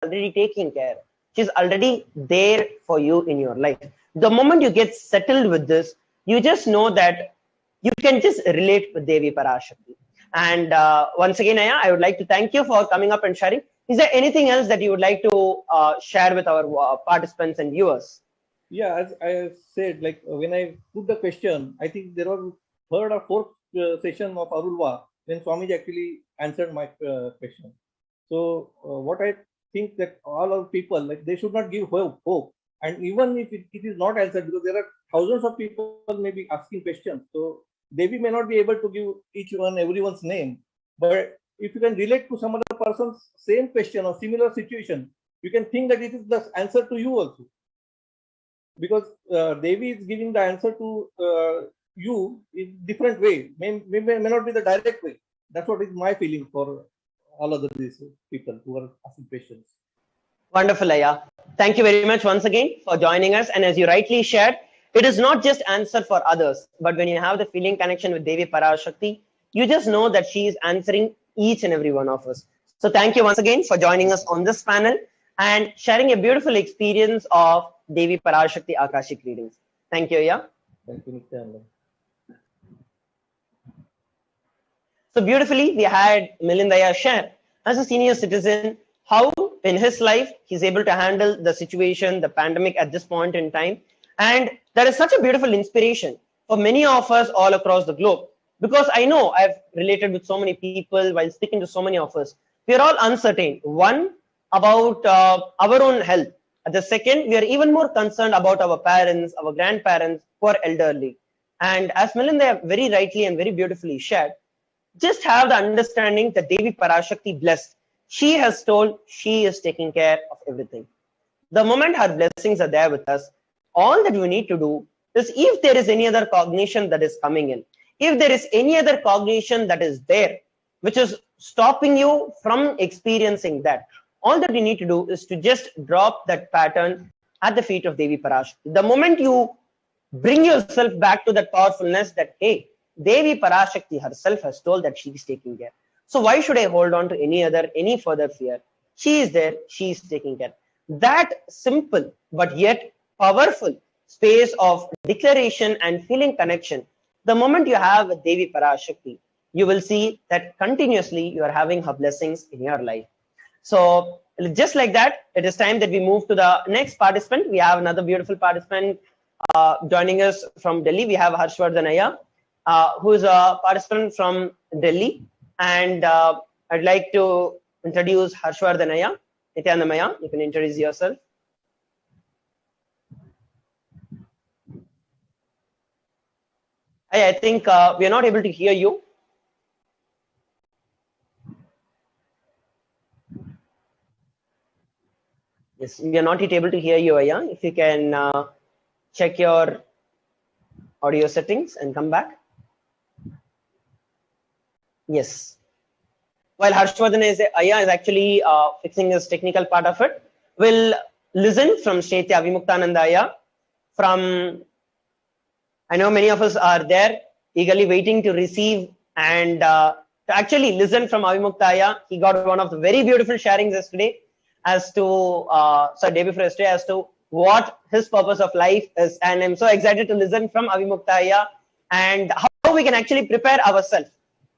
already taking care. She's already there for you in your life. The moment you get settled with this, you just know that you can just relate with Devi Parashakti. And once again, Aya, I would like to thank you for coming up and sharing. Is there anything else that you would like to share with our participants and viewers? Yeah, as I said, like when I put the question, I think there was third or fourth session of Arulva when Swamiji actually answered my question. So what I think that all our people, like they should not give hope. And even if it is not answered, because there are thousands of people maybe asking questions. So Devi may not be able to give each one everyone's name, but if you can relate to some other person's same question or similar situation, you can think that it is the answer to you also. Because Devi is giving the answer to you in different way, may not be the direct way. That's what is my feeling for all of these people who are asking questions. Wonderful, Aya. Thank you very much once again for joining us. And as you rightly shared, it is not just answer for others, but when you have the feeling connection with Devi Parashakti, you just know that she is answering each and every one of us. So thank you once again for joining us on this panel and sharing a beautiful experience of Devi Parashakti Akashic readings. Thank you, Aya. Thank you, Nithyananda. So beautifully, we had Milindaya share as a senior citizen how in his life he's able to handle the situation, the pandemic at this point in time. And that is such a beautiful inspiration for many of us all across the globe. Because I know I've related with so many people while speaking to so many of us. We are all uncertain. One, about our own health. At the second, we are even more concerned about our parents, our grandparents who are elderly. And as Melinda very rightly and very beautifully shared, just have the understanding that Devi Parashakti blessed. She has told she is taking care of everything. The moment her blessings are there with us, all that we need to do is if there is any other cognition that is coming in, if there is any other cognition that is there, which is stopping you from experiencing that, all that we need to do is to just drop that pattern at the feet of Devi Parashakti. The moment you bring yourself back to that powerfulness that, hey, Devi Parashakti herself has told that she is taking care. So why should I hold on to any further fear? She is there, she is taking care. That simple but yet powerful space of declaration and feeling connection, the moment you have with Devi Parashakti, you will see that continuously you are having her blessings in your life. So just like that, it is time that we move to the next participant. We have another beautiful participant joining us from Delhi. We have Harshvardhanaya, who is a participant from Delhi. And I'd like to introduce Harshvardhanaya. Nithyananda, you can introduce yourself. I think we are not able to hear you. Yes, we are not yet able to hear you, Aya. If you can check your audio settings and come back. Yes. While Aya is actually fixing his technical part of it, we'll listen from Shetya Vimuktananda Aya. From, I know many of us are there eagerly waiting to receive and to actually listen from Avimuktaya. He got one of the very beautiful sharings yesterday as to, day before yesterday, as to what his purpose of life is. And I'm so excited to listen from Avimuktaya and how we can actually prepare ourselves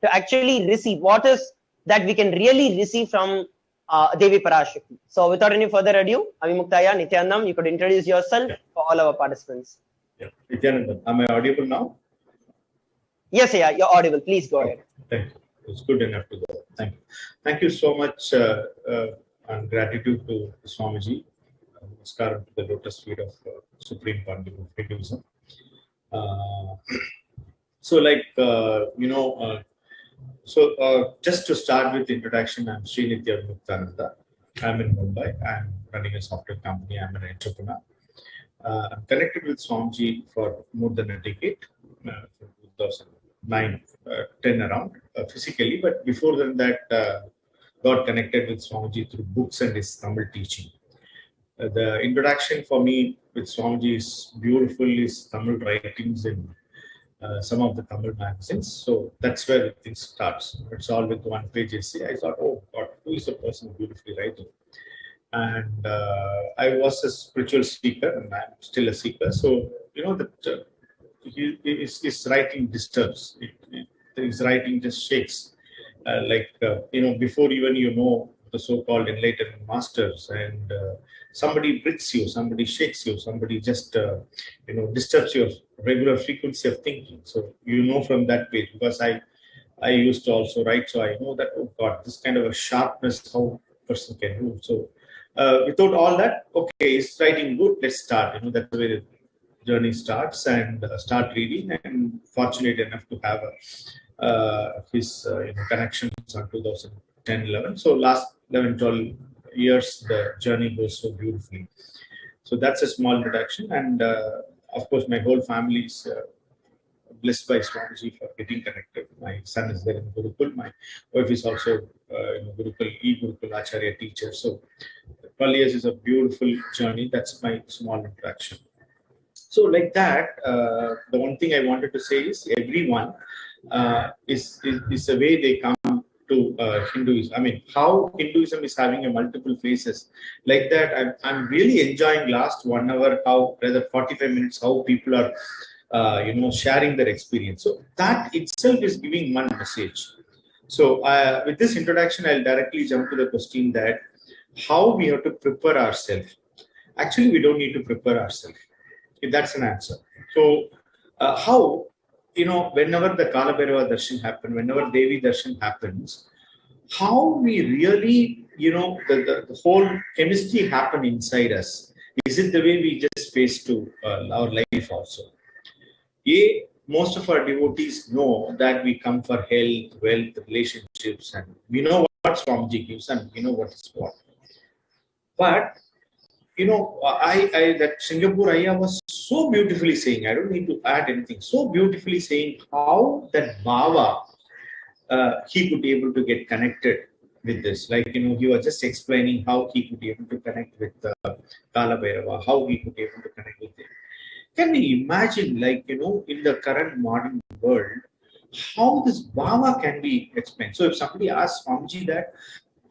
to actually receive what is that we can really receive from Devi Parashakti. So without any further ado, Avimuktaya, Nithyanandam, you could introduce yourself for all our participants. Yeah, Nithyanandam, am I audible now? Yes, yeah, you're audible. Please go ahead. Thank you. It's good enough to go. Thank you. Thank you so much and gratitude to Swamiji. Namaskaram to the lotus feet of Supreme Pandit Hinduism. Just to start with the introduction, I'm Srinitya Muktananda. I'm in Mumbai. I'm running a software company. I'm an entrepreneur. I'm connected with Swamiji for more than a decade, from 2009, 10 around, physically. But before then, got connected with Swamiji through books and his Tamil teaching. The introduction for me with Swamiji is beautiful, his Tamil writings in some of the Tamil magazines. So that's where things starts. It's all with one page essay. I thought, oh God, who is the person beautifully writing? and I was a spiritual seeker, and I'm still a seeker. So that his writing disturbs. His writing just shakes, before even the so-called enlightenment masters, and somebody bricks you, somebody shakes you, somebody just disturbs your regular frequency of thinking. So from that page, because I used to also write, so I know that, oh God, this kind of a sharpness, how a person can do. So without all that, okay, is writing good? Let's start. That's the way the journey starts, and start reading. And fortunate enough to have his connections on 2010-11. So last 11-12 years, the journey goes so beautifully. So that's a small introduction, and of course, my whole family is blessed by Swamiji for getting connected. My son is there in Gurukul. My wife is also Gurukul, Gurukul Acharya teacher. So 12 years is a beautiful journey. That's my small introduction. So like that, the one thing I wanted to say is everyone is the way they come to Hinduism. I mean, how Hinduism is having a multiple phases. Like that, I'm really enjoying last 1 hour, how rather 45 minutes, how people are sharing their experience. So that itself is giving one message. So with this introduction, I'll directly jump to the question that how we have to prepare ourselves. Actually, we don't need to prepare ourselves. If that's an answer. So how, whenever the Kala Bhairava darshan happens, whenever Devi darshan happens, how we really, the whole chemistry happen inside us. Is it the way we just face to our life also? Most of our devotees know that we come for health, wealth, relationships, and we know what Swamiji gives, and we know what is what. But that Singapore Ayya was so beautifully saying, I don't need to add anything, so beautifully saying how that Bhava, he could be able to get connected with this. Like, he was just explaining how he could be able to connect with Kala Bhairava, how he could be able to connect with it. Can we imagine, like, in the current modern world, how this Bhava can be explained? So if somebody asks Swamiji that,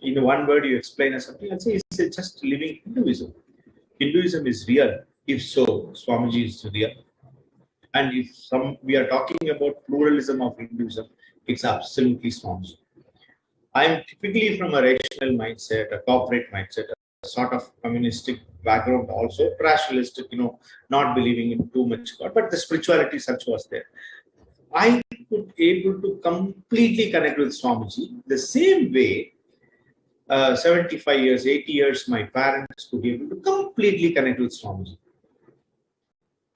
in one word you explain as something, I'll say, it's just living Hinduism. Hinduism is real. If so, Swamiji is real. And if we are talking about pluralism of Hinduism, it's absolutely Swamiji. I'm typically from a rational mindset, a corporate mindset, a sort of communistic background also, rationalistic, not believing in too much God, but the spirituality such was there. I could able to completely connect with Swamiji the same way 75 years, 80 years, my parents could be able to completely connect with Swamiji.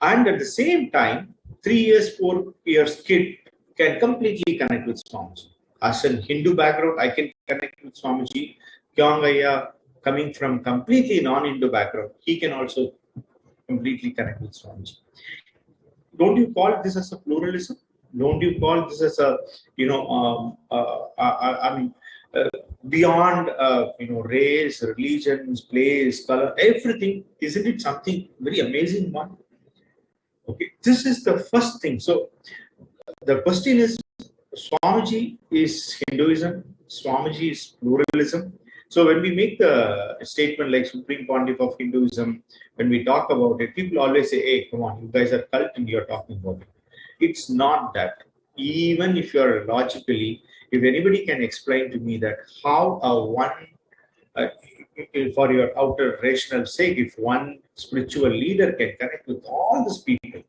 And at the same time, 3 years, 4 years kid can completely connect with Swamiji. As a Hindu background, I can connect with Swamiji. Kyongaya, coming from completely non-Hindu background, he can also completely connect with Swamiji. Don't you call this as a pluralism? Don't you call this as a, beyond race, religions, place, color, everything? Isn't it something very amazing one? Okay, this is the first thing. So the question is, Swamiji is Hinduism, Swamiji is pluralism. So when we make the statement like Supreme Pontiff of Hinduism, when we talk about it, people always say, hey, come on, you guys are cult and you're talking about it. It's not that. Even if you're logically, if anybody can explain to me that how for your outer rational sake, if one spiritual leader can connect with all these people,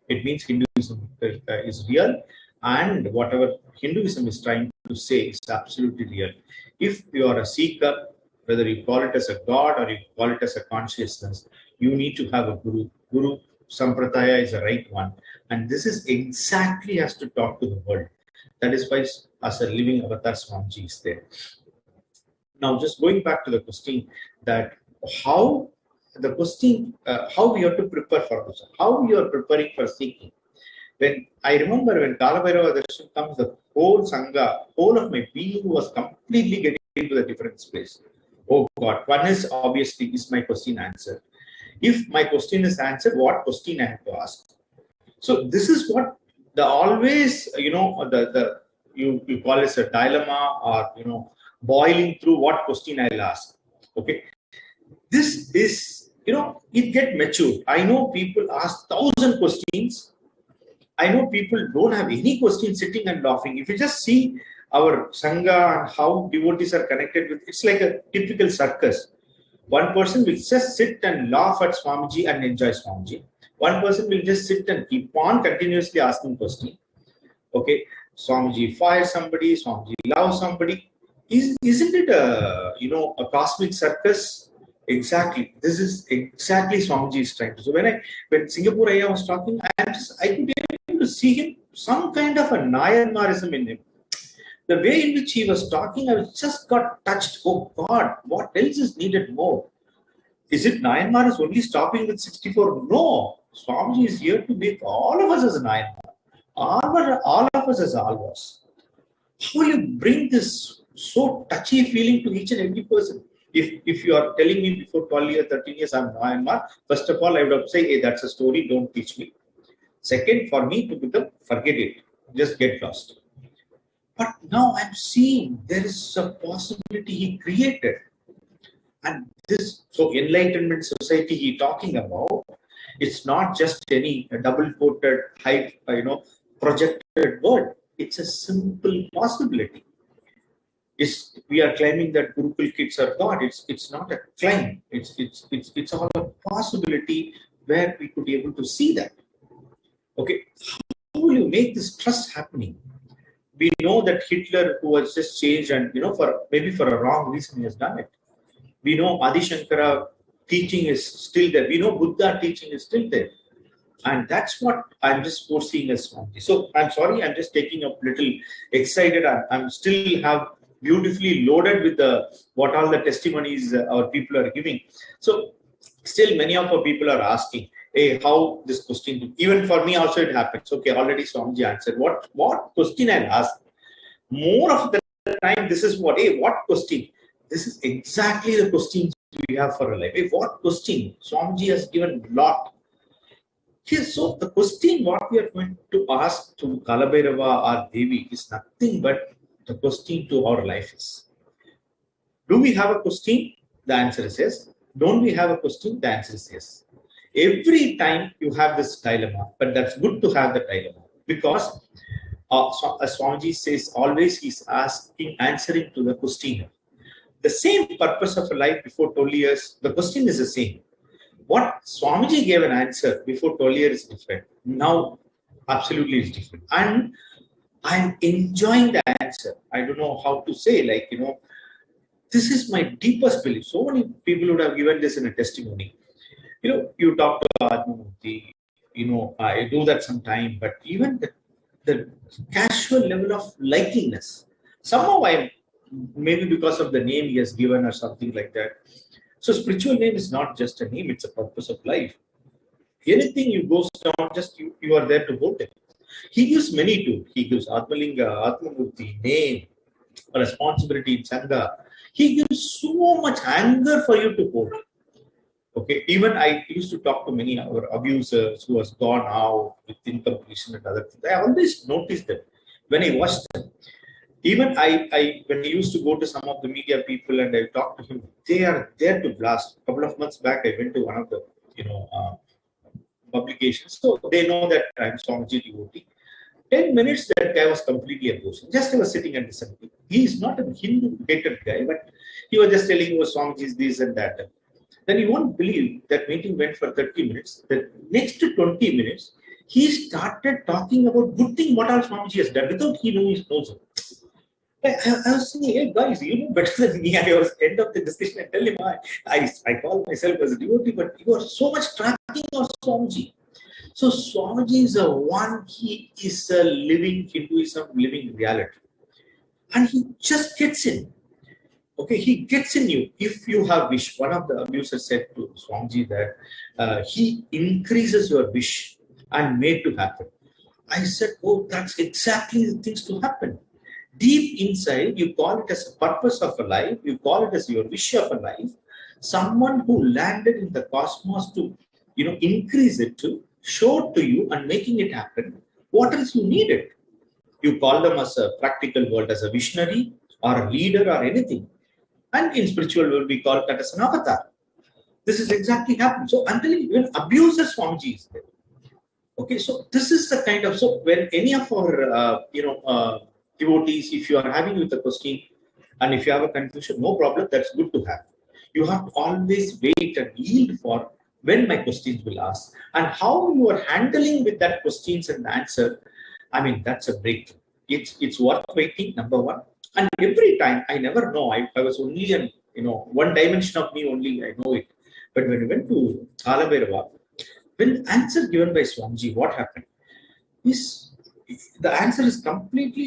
it means Hinduism is real, and whatever Hinduism is trying to say is absolutely real. If you are a seeker, whether you call it as a god or you call it as a consciousness, you need to have a guru. Guru Sampradaya is the right one, and this is exactly has to talk to the world. That is why, as a living avatar, Swamiji is there. Now, just going back to the question that how we have to prepare for this, how we are preparing for seeking. When I remember when Kala Bhairava Darshan comes, the whole Sangha, whole of my being was completely getting into the different space. Oh God, one is obviously, is my question answered? If my question is answered, what question I have to ask? So this is what the always, you call it a dilemma, or boiling through what question I'll ask. Okay. This is, it get matured. I know people ask 1,000 questions. I know people don't have any questions sitting and laughing. If you just see our Sangha and how devotees are connected with, it's like a typical circus. One person will just sit and laugh at Swamiji and enjoy Swamiji. One person will just sit and keep on continuously asking questions. Okay, Swamiji fires somebody, Swamiji loves somebody. Isn't it a cosmic circus? Exactly. This is exactly Swamiji is trying to. So when Singapore Ayya was talking, I could be able to see him, some kind of a Nayanmarism in him. The way in which he was talking, I just got touched. Oh God, what else is needed more? Is it Nayanmar is only stopping with 64? No. Swamiji is here to make all of us as Nayanmar. All of us as Alvas. How will you bring this so touchy feeling to each and every person? If you are telling me before 12 years, 13 years, I'm Nayanmar, first of all, I would have said, hey, that's a story, don't teach me. Second, for me to become, forget it. Just get lost. But now I'm seeing there is a possibility he created. And this, so enlightenment society he talking about, it's not just any double-quoted, hype, projected word. It's a simple possibility. We are claiming that Gurukul kids are God. It's not a claim. It's all a possibility where we could be able to see that. Okay, how will you make this trust happening? We know that Hitler, who was just changed and maybe for a wrong reason, he has done it. We know Adi Shankara teaching is still there. We know Buddha teaching is still there. And that's what I'm just foreseeing as Swamiji. So I'm sorry, I'm just taking up little excited. I'm still have beautifully loaded with what all the testimonies our people are giving. So still many of our people are asking, hey, how this question, even for me also it happens. Okay, already Swamiji answered. What question I'll ask? More of the time, this is what question? This is exactly the questions we have for a life. Hey, what question? Swamiji has given a lot. Here, so the question what we are going to ask to Kalabhairava or Devi is nothing but the question to our life is. Do we have a question? The answer is yes. Don't we have a question? The answer is yes. Every time you have this dilemma, but that's good to have the dilemma because as Swamiji says, always he's answering to the questioner. The same purpose of a life before 12 years, the question is the same. What Swamiji gave an answer before 12 years is different. Now, absolutely is different. And I'm enjoying the answer. I don't know how to say, this is my deepest belief. So many people would have given this in a testimony. You talk to Atmamurti, I do that sometime, but even the casual level of likeliness, somehow maybe because of the name he has given or something like that. So spiritual name is not just a name, it's a purpose of life. Anything you go down, just you are there to hold it. He gives many too. He gives Atmalinga, Atmamurti, name, responsibility in Sangha. He gives so much anger for you to hold. Okay, even I used to talk to many of our abusers who has gone out with incompletion and other things. I always noticed them when I watched them. Even when I used to go to some of the media people and I talked to him, they are there to blast. A couple of months back, I went to one of the publications, so they know that I'm Swamiji devotee. 10 minutes, that guy was completely opposed. Just I was sitting and listening. He is not a Hindu-hated guy, but he was just telling me, Swamiji is this and that. Then you won't believe that meeting went for 30 minutes. The next 20 minutes, he started talking about good thing what all Swamiji has done without he knows it. I was saying, hey guys, you know better than me. I was end of the discussion and tell him, I call myself as a devotee, but you are so much tracking of Swamiji. So Swamiji is a one, he is a living Hinduism, living reality. And he just gets in. Okay, he gets in you. If you have wish, one of the abusers said to Swamiji that he increases your wish and made to happen. I said, oh, that's exactly the things to happen. Deep inside, you call it as a purpose of a life, you call it as your wish of a life, someone who landed in the cosmos to, increase it to, show to you and making it happen. What else you needed? You call them as a practical world, as a visionary or a leader or anything. And in spiritual world, we call that as an avatar. This is exactly happening. So I'm telling you, even abuser Swamiji is there. Okay, so this is the kind of, so when any of our, devotees, if you are having with a question and if you have a confusion, no problem, that's good to have. You have to always wait and yield for when my questions will ask. And how you are handling with that questions and answer, I mean, that's a breakthrough. It's worth waiting, number one. And every time, I never know, I was only an, one dimension of me only, I know it. But when we went to Kalabhairava, when answer given by Swamiji, what happened? Is the answer is completely,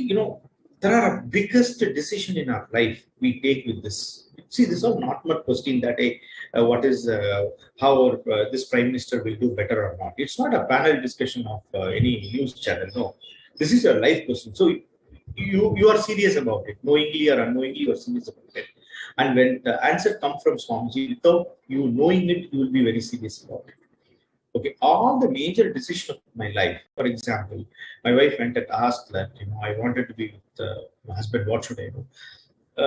there are a biggest decision in our life we take with this. See, this is not much question that what is how this prime minister will do better or not. It's not a panel discussion of any news channel. No, this is a life question. So you are serious about it, knowingly or unknowingly, you are serious about it. And when the answer comes from Swamiji, without you knowing it, you will be very serious about it. Okay, all the major decisions of my life, for example, my wife went and asked that, I wanted to be with my husband, what should I do?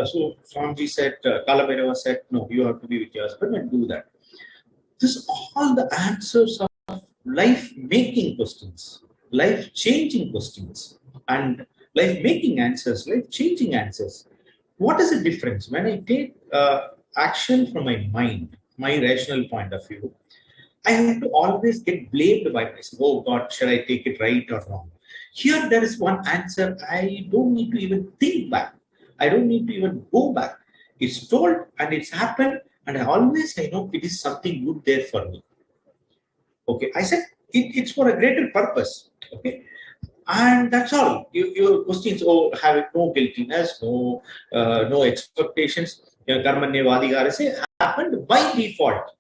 So Swamiji said, Kalabhairava said, no, you have to be with your husband and do that. This all the answers of life-making questions, life-changing questions, and life-making answers, life-changing answers. What is the difference? When I take action from my mind, my rational point of view, I have to always get blamed by myself. Oh God, should I take it right or wrong? Here, there is one answer. I don't need to even think back. I don't need to even go back. It's told and it's happened, and I know it is something good there for me. Okay, I said it's for a greater purpose. Okay, and that's all. Your questions, have no guiltiness, no expectations. Say happened by default.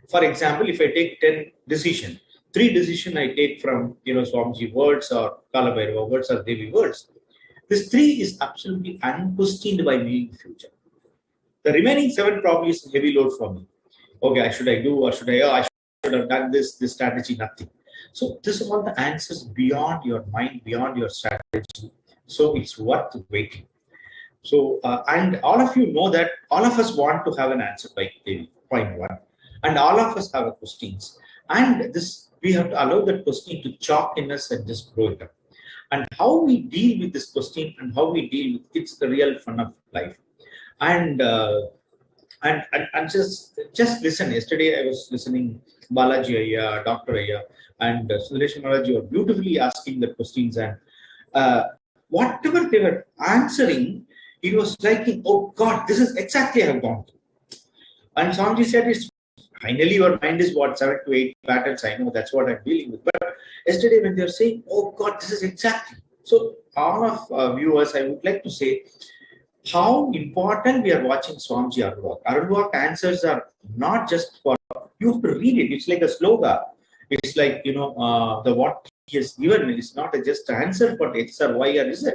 For example, if I take 10 decisions, 3 decisions I take from Swamiji words or Kalabhairava words or Devi words. This 3 is absolutely unquestioned by me in the future. The remaining 7 probably is a heavy load for me. Okay, should I do or should I should have done this strategy, nothing. So this is all the answers beyond your mind, beyond your strategy. So it's worth waiting. So, and all of you know that all of us want to have an answer by point 1. And all of us have a questions. And this, we have to allow that question to chalk in us and just grow it up. And how we deal with this question and how we deal with it's the real fun of life. And just listen. Yesterday I was listening Balaji Ayya, Dr. Ayya, and Sundaresh Maharaj were beautifully asking the questions, and whatever they were answering, it was like, oh God, this is exactly I have gone through. And Swamiji said, it's finally your mind is what 7 to 8 patterns. I know that's what I'm dealing with. But yesterday when they were saying, oh God, this is exactly. So all of viewers, I would like to say how important we are watching Swamiji Arulwak. Arulwak answers are not just for, you have to read it. It's like a slogan. It's like, the what he has given is not just an answer for X or Y or Z.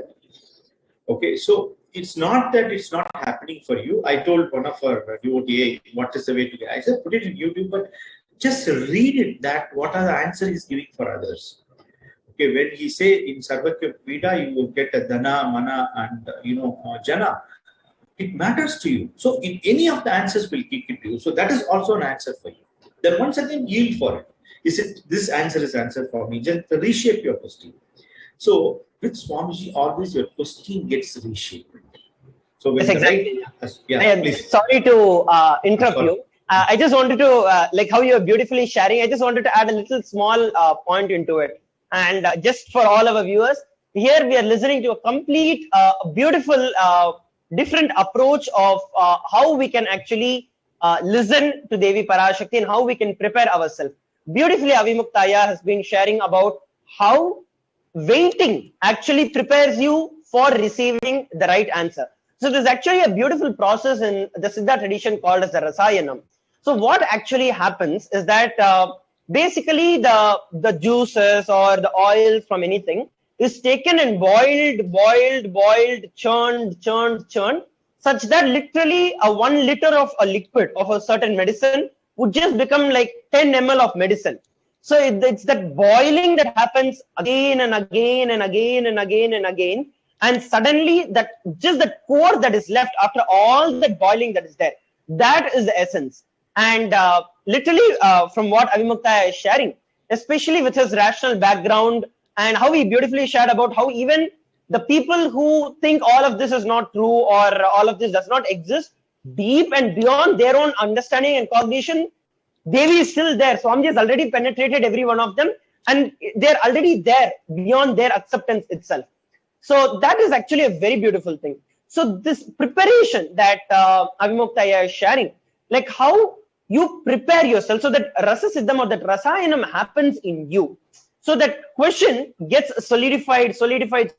Okay, so it's not that it's not happening for you. I told one of our devotee, what is the way to get? I said, put it in YouTube, but just read it, that what are the answer he's giving for others. Okay, when he say in Sarvakya Vida, you will get a Dana, Mana, and Jana. It matters to you. So in any of the answers will kick it to you. So that is also an answer for you. Then once again, yield for it. Is it this answer is answer for me? Just reshape your question. So with Swamiji, always your question gets reshaped. So when exactly. Please. Sorry to interrupt you. I just wanted to, like how you are beautifully sharing, I just wanted to add a little small point into it. And just for all our viewers, here we are listening to a complete, beautiful, different approach of how we can actually listen to Devi Parashakti and how we can prepare ourselves. Beautifully, Avimuktaya has been sharing about how waiting actually prepares you for receiving the right answer. So there's actually a beautiful process in the Siddha tradition called as the Rasayanam. So what actually happens is that basically the juices or the oil from anything is taken and boiled, churned, such that literally 1 liter of a liquid of a certain medicine would just become like 10 ml of medicine. So it's that boiling that happens again and again and again and again and again. And suddenly that just the core that is left after all that boiling that is there, that is the essence. And literally from what Avimukta is sharing, especially with his rational background, and how he beautifully shared about how even the people who think all of this is not true or all of this does not exist, deep and beyond their own understanding and cognition, Devi is still there. Swamiji has already penetrated every one of them, and they're already there beyond their acceptance itself. So that is actually a very beautiful thing. So this preparation that Avimukta is sharing, like how you prepare yourself so that rasa siddham or that rasayanam happens in you. So that question gets solidified, purified.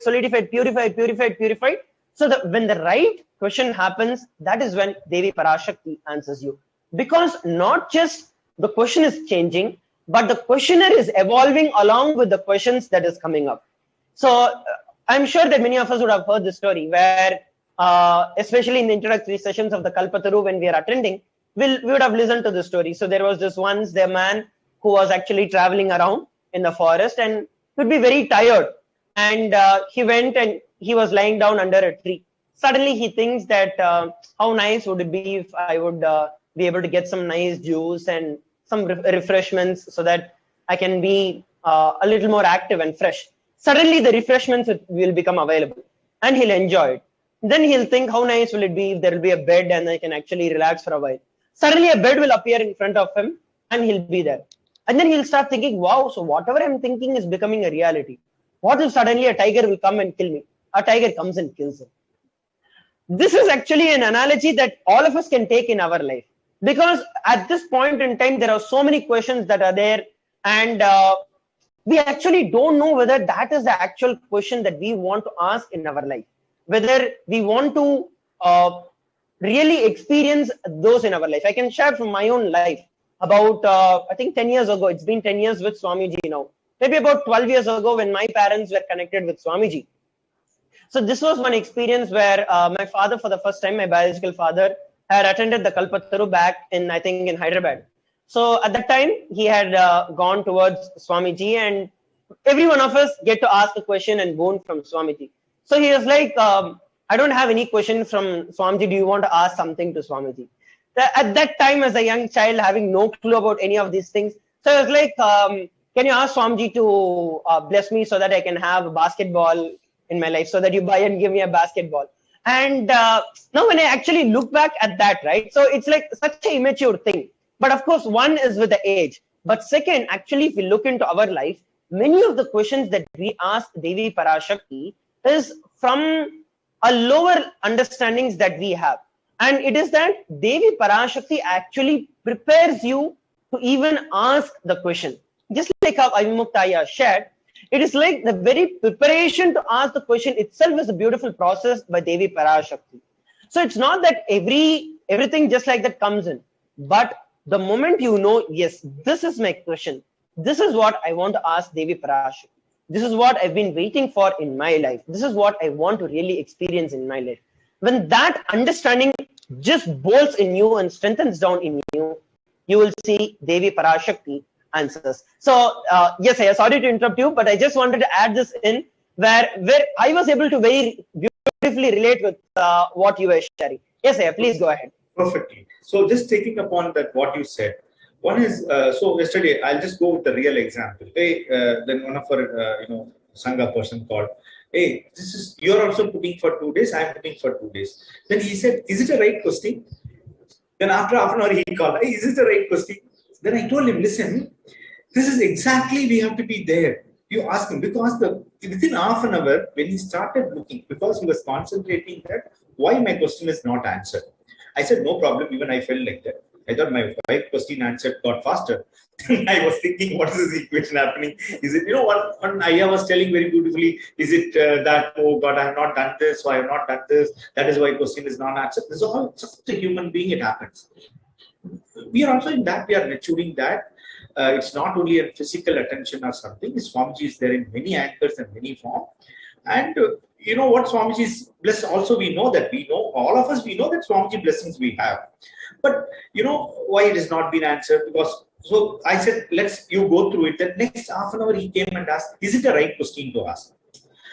So that when the right question happens, that is when Devi Parashakti answers you. Because not just the question is changing, but the questioner is evolving along with the questions that is coming up. So I'm sure that many of us would have heard this story where, especially in the introductory sessions of the Kalpataru when we are attending, we would have listened to this story. So there was this once the man who was actually traveling around in the forest and would be very tired. And he went and he was lying down under a tree. Suddenly he thinks that how nice would it be if I would be able to get some nice juice and some refreshments so that I can be a little more active and fresh. Suddenly the refreshments will become available and he'll enjoy it. Then he'll think how nice will it be if there will be a bed and I can actually relax for a while. Suddenly a bed will appear in front of him and he'll be there. And then he'll start thinking, wow, so whatever I'm thinking is becoming a reality. What if suddenly a tiger will come and kill me? A tiger comes and kills him. This is actually an analogy that all of us can take in our life. Because at this point in time, there are so many questions that are there, and we actually don't know whether that is the actual question that we want to ask in our life. Whether we want to really experience those in our life. I can share from my own life about, I think 10 years ago, it's been 10 years with Swamiji now. Maybe about 12 years ago when my parents were connected with Swamiji. So this was one experience where my father, for the first time, my biological father, had attended the Kalpataru back in, I think, in Hyderabad. So at that time, he had gone towards Swamiji, and every one of us get to ask a question and boon from Swamiji. So he was like, I don't have any question from Swamiji. Do you want to ask something to Swamiji? At that time, as a young child, having no clue about any of these things, so I was like, can you ask Swamiji to bless me so that I can have a basketball in my life, so that you buy and give me a basketball? And now when I actually look back at that, right, so it's like such an immature thing. But of course, one is with the age. But second, actually, if we look into our life, many of the questions that we ask Devi Parashakti is from a lower understandings that we have. And it is that Devi Parashakti actually prepares you to even ask the question. Just like how Avimukta shared, it is like the very preparation to ask the question itself is a beautiful process by Devi Parashakti. So it's not that everything just like that comes in, but the moment you know, yes, this is my question, this is what I want to ask Devi Parashakti, this is what I've been waiting for in my life, this is what I want to really experience in my life. When that understanding just bolts in you and strengthens down in you, you will see Devi Parashakti answers. So yes, I sorry to interrupt you, but I just wanted to add this in where I was able to very beautifully relate with what you were sharing. Yes, please go ahead. Perfectly. So just taking upon that what you said, one is so yesterday I'll just go with the real example. Hey, then one of our Sangha person called. Hey, this is you're also putting for 2 days. I'm putting for 2 days. Then he said, "Is it a right question?" Then after half an hour he called. Hey, is it the right question? Then I told him, listen, this is exactly we have to be there. You ask him because within half an hour when he started looking, because he was concentrating that why my question is not answered. I said no problem. Even I felt like that. I thought my wife question answered got faster. I was thinking, what is this equation happening? Is it one Ayya was telling very beautifully? Is it that oh God I have not done this, so I have not done this? That is why question is not answered. This is all just a human being. It happens. We are also in that, we are maturing that. It's not only a physical attention or something. Swamiji is there in many anchors and many forms. And you know what Swamiji is blessed. Also, we know all of us, we know that Swamiji blessings we have. But you know why it has not been answered? Because so I said, you go through it. The next half an hour he came and asked, is it the right question to ask?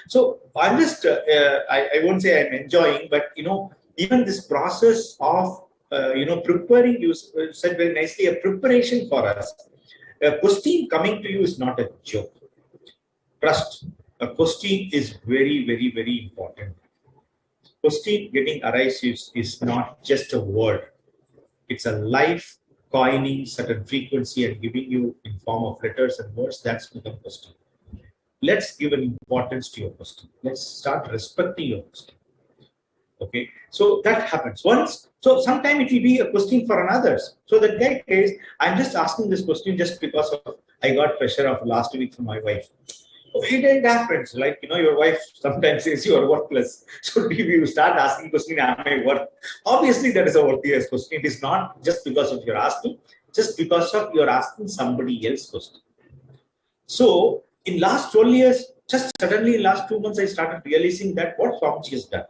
So I'm just, I won't say I'm enjoying, but even this process of preparing, you said very nicely, a preparation for us. A question coming to you is not a joke. Trust, a question is very, very, very important. Question getting arises is not just a word. It's a life coining certain frequency and giving you in form of letters and words. That's become question. Let's give an importance to your question. Let's start respecting your question. Okay, so that happens once. So sometime it will be a question for another's. So that guy says, I'm just asking this question just because of I got pressure of last week from my wife. It happens. Like, your wife sometimes says you are worthless. So if you start asking question, am I worth? Obviously, that is a worthless question. It is not just because of your asking, just because of you're asking somebody else's question. So in last 12 years, just suddenly in last 2 months, I started realizing that what Swamiji has done.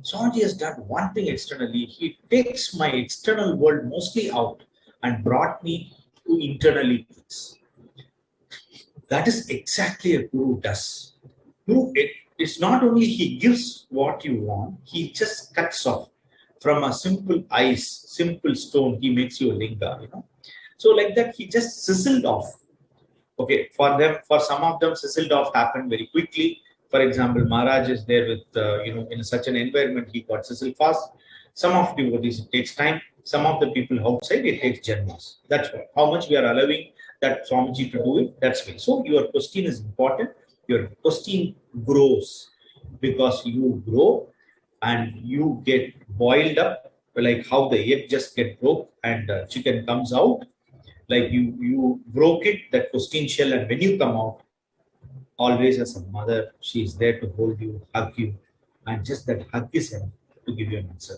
Swamiji has done one thing externally. He takes my external world mostly out and brought me to internally things. That is exactly a guru does. Guru, it's not only he gives what you want, he just cuts off from a simple ice, simple stone, he makes you a linga, So like that, he just sizzled off. Okay, for some of them, sizzled off happened very quickly. For example, Maharaj is there with, in such an environment, he got sizzled fast. Some of devotees, it takes time. Some of the people outside, it takes janmas. That's why. How much we are allowing that Swamiji to do it, that's why. So your question is important. Your question grows because you grow and you get boiled up, like how the egg just get broke and chicken comes out. Like you broke it, that question shell, and when you come out, always as a mother, she is there to hold you, hug you, and just that hug is enough to give you an answer.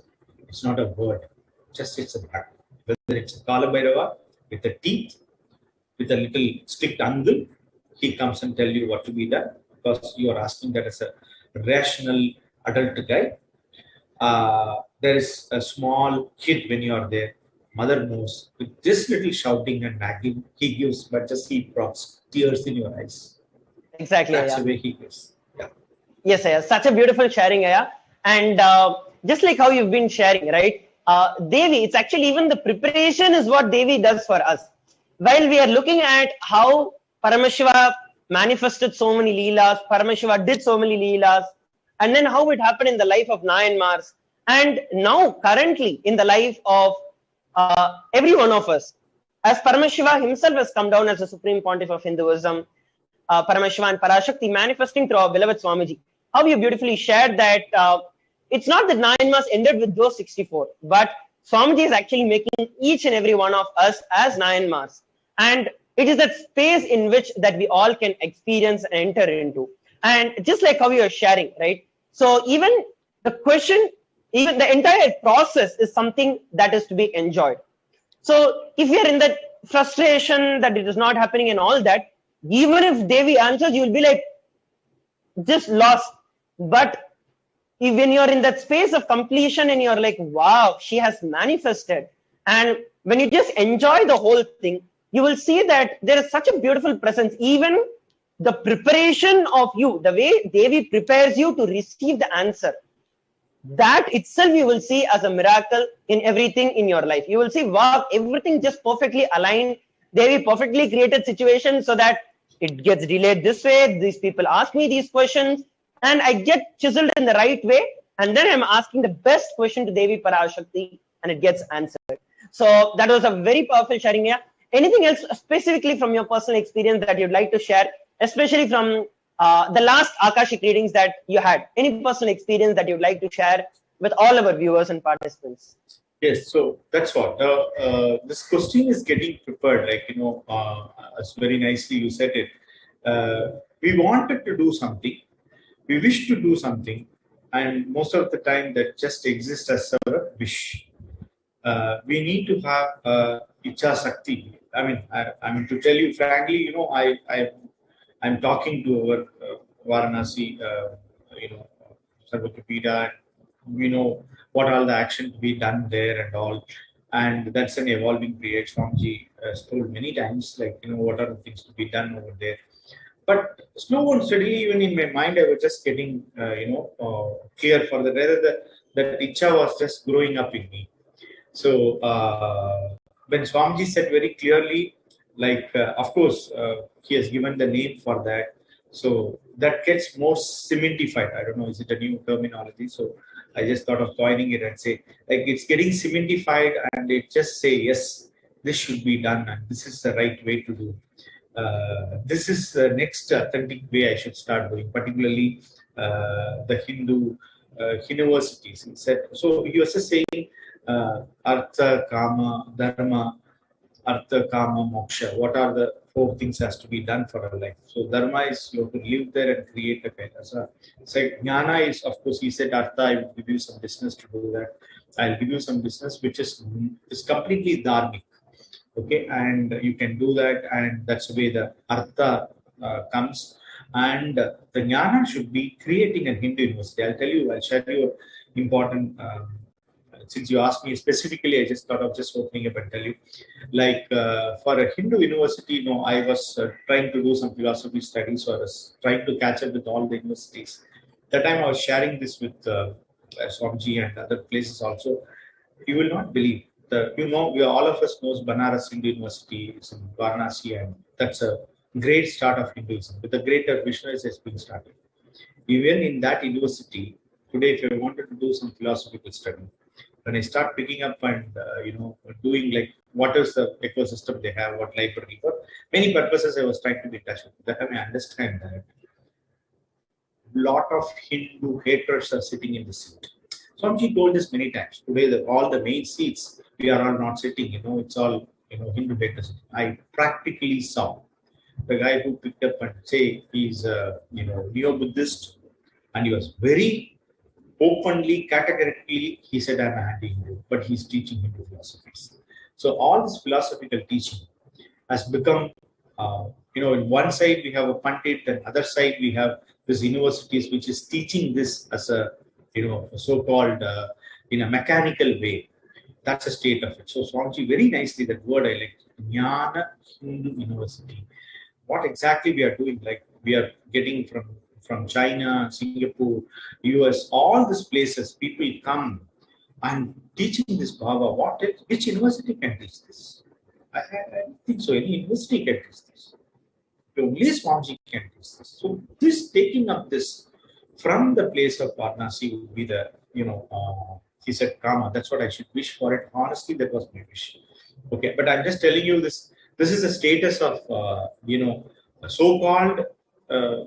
It's not a word, just it's a hug. Whether it's a Kala Bhairava with the teeth, with a little strict angle, he comes and tell you what to be done because you are asking that as a rational adult guy. There is a small kid when you are there. Mother knows with this little shouting and nagging he gives, but just he drops tears in your eyes. Exactly. That's the way he gives. Yeah. Yes, Aya. Such a beautiful sharing, Aya. And just like how you've been sharing, right? Devi, it's actually even the preparation is what Devi does for us. While we are looking at how Paramashiva manifested so many leelas, Paramashiva did so many leelas, and then how it happened in the life of Nayanmars, and now currently in the life of every one of us, as Paramashiva himself has come down as the Supreme Pontiff of Hinduism, Paramashiva and Parashakti manifesting through our beloved Swamiji. How you beautifully shared that it's not that 9 months ended with those 64, but Swamiji is actually making each and every one of us as 9 months. And it is that space in which that we all can experience and enter into. And just like how you are sharing, right? So even the question, even the entire process is something that is to be enjoyed. So if you are in that frustration that it is not happening and all that, even if Devi answers, you will be like just lost. But when you're in that space of completion and you're like, wow, she has manifested. And when you just enjoy the whole thing, you will see that there is such a beautiful presence. Even the preparation of you, the way Devi prepares you to receive the answer, that itself you will see as a miracle in everything in your life. You will see, wow, everything just perfectly aligned. Devi perfectly created situations so that it gets delayed this way. These people ask me these questions and I get chiseled in the right way. And then I'm asking the best question to Devi Parashakti and it gets answered. So that was a very powerful sharing here. Anything else specifically from your personal experience that you'd like to share, especially from the last Akashic readings that you had? Any personal experience that you'd like to share with all our viewers and participants? Yes, so that's what. This question is getting prepared, as very nicely you said it. We wanted to do something, we wish to do something, and most of the time that just exists as a wish. We need to have Icha Sakti. I mean, to tell you frankly, I'm talking to our Varanasi, Sarvakapida, we know what all the action to be done there and all. And that's an evolving period. Swamiji has told many times, what are the things to be done over there. But slow and steadily, even in my mind, I was just getting, clear for that. Rather, that Icha was just growing up in me. So when Swamiji said very clearly, like of course he has given the name for that, so that gets more cementified. I don't know, is it a new terminology? So I just thought of coining it and say, like, it's getting cementified, and it just say, yes, this should be done, and this is the right way to do. This is the next authentic way I should start doing, particularly the Hindu universities. He said, so he was just saying, Artha, Kama, Dharma, Artha, Kama, Moksha. What are the four things has to be done for our life? So Dharma is you have to live there and create a Kailasa. So Jnana is, of course, he said, Artha, I will give you some business to do that. I'll give you some business which is completely dharmic. Okay, and you can do that, and that's the way the Artha comes. And the Jnana should be creating a Hindu university. I'll share you important. Since you asked me specifically, I just thought of just opening up and tell you, like for a Hindu university, I was trying to do some philosophy studies, so I was trying to catch up with all the universities. That time I was sharing this with Swamiji and other places also. You will not believe. We all of us knows Banaras Hindu University is in Varanasi, and that's a great start of Hinduism. With the greater Vishnuis has been started. Even in that university, today, if I wanted to do some philosophical study, when I start picking up and doing like what is the ecosystem they have, what library, for many purposes, I was trying to be in touch with. That time I understand that lot of Hindu haters are sitting in the seat. Swamiji told this many times. Today, all the main seats, we are all not sitting. It's all Hindu haters. I practically saw the guy who picked up and say he's neo-Buddhist, and he was very openly, categorically, he said, I'm a anti-Hindu, but he's teaching Hindu philosophies. So all this philosophical teaching has become, in one side we have a Pandit, and other side we have this universities which is teaching this as a, so-called in a mechanical way. That's the state of it. So Swamiji, very nicely, that word I like, Jnana Hindu University. What exactly we are doing, like we are getting from China, Singapore, US, all these places, people come and teaching this Bhava. Which university can teach this? I don't think so. Any university can teach this. Only Swamiji can teach this. So this taking up this from the place of Varanasi would be the, he said Kama. That's what I should wish for it. Honestly, that was my wish. Okay, but I'm just telling you this. This is the status of, so-called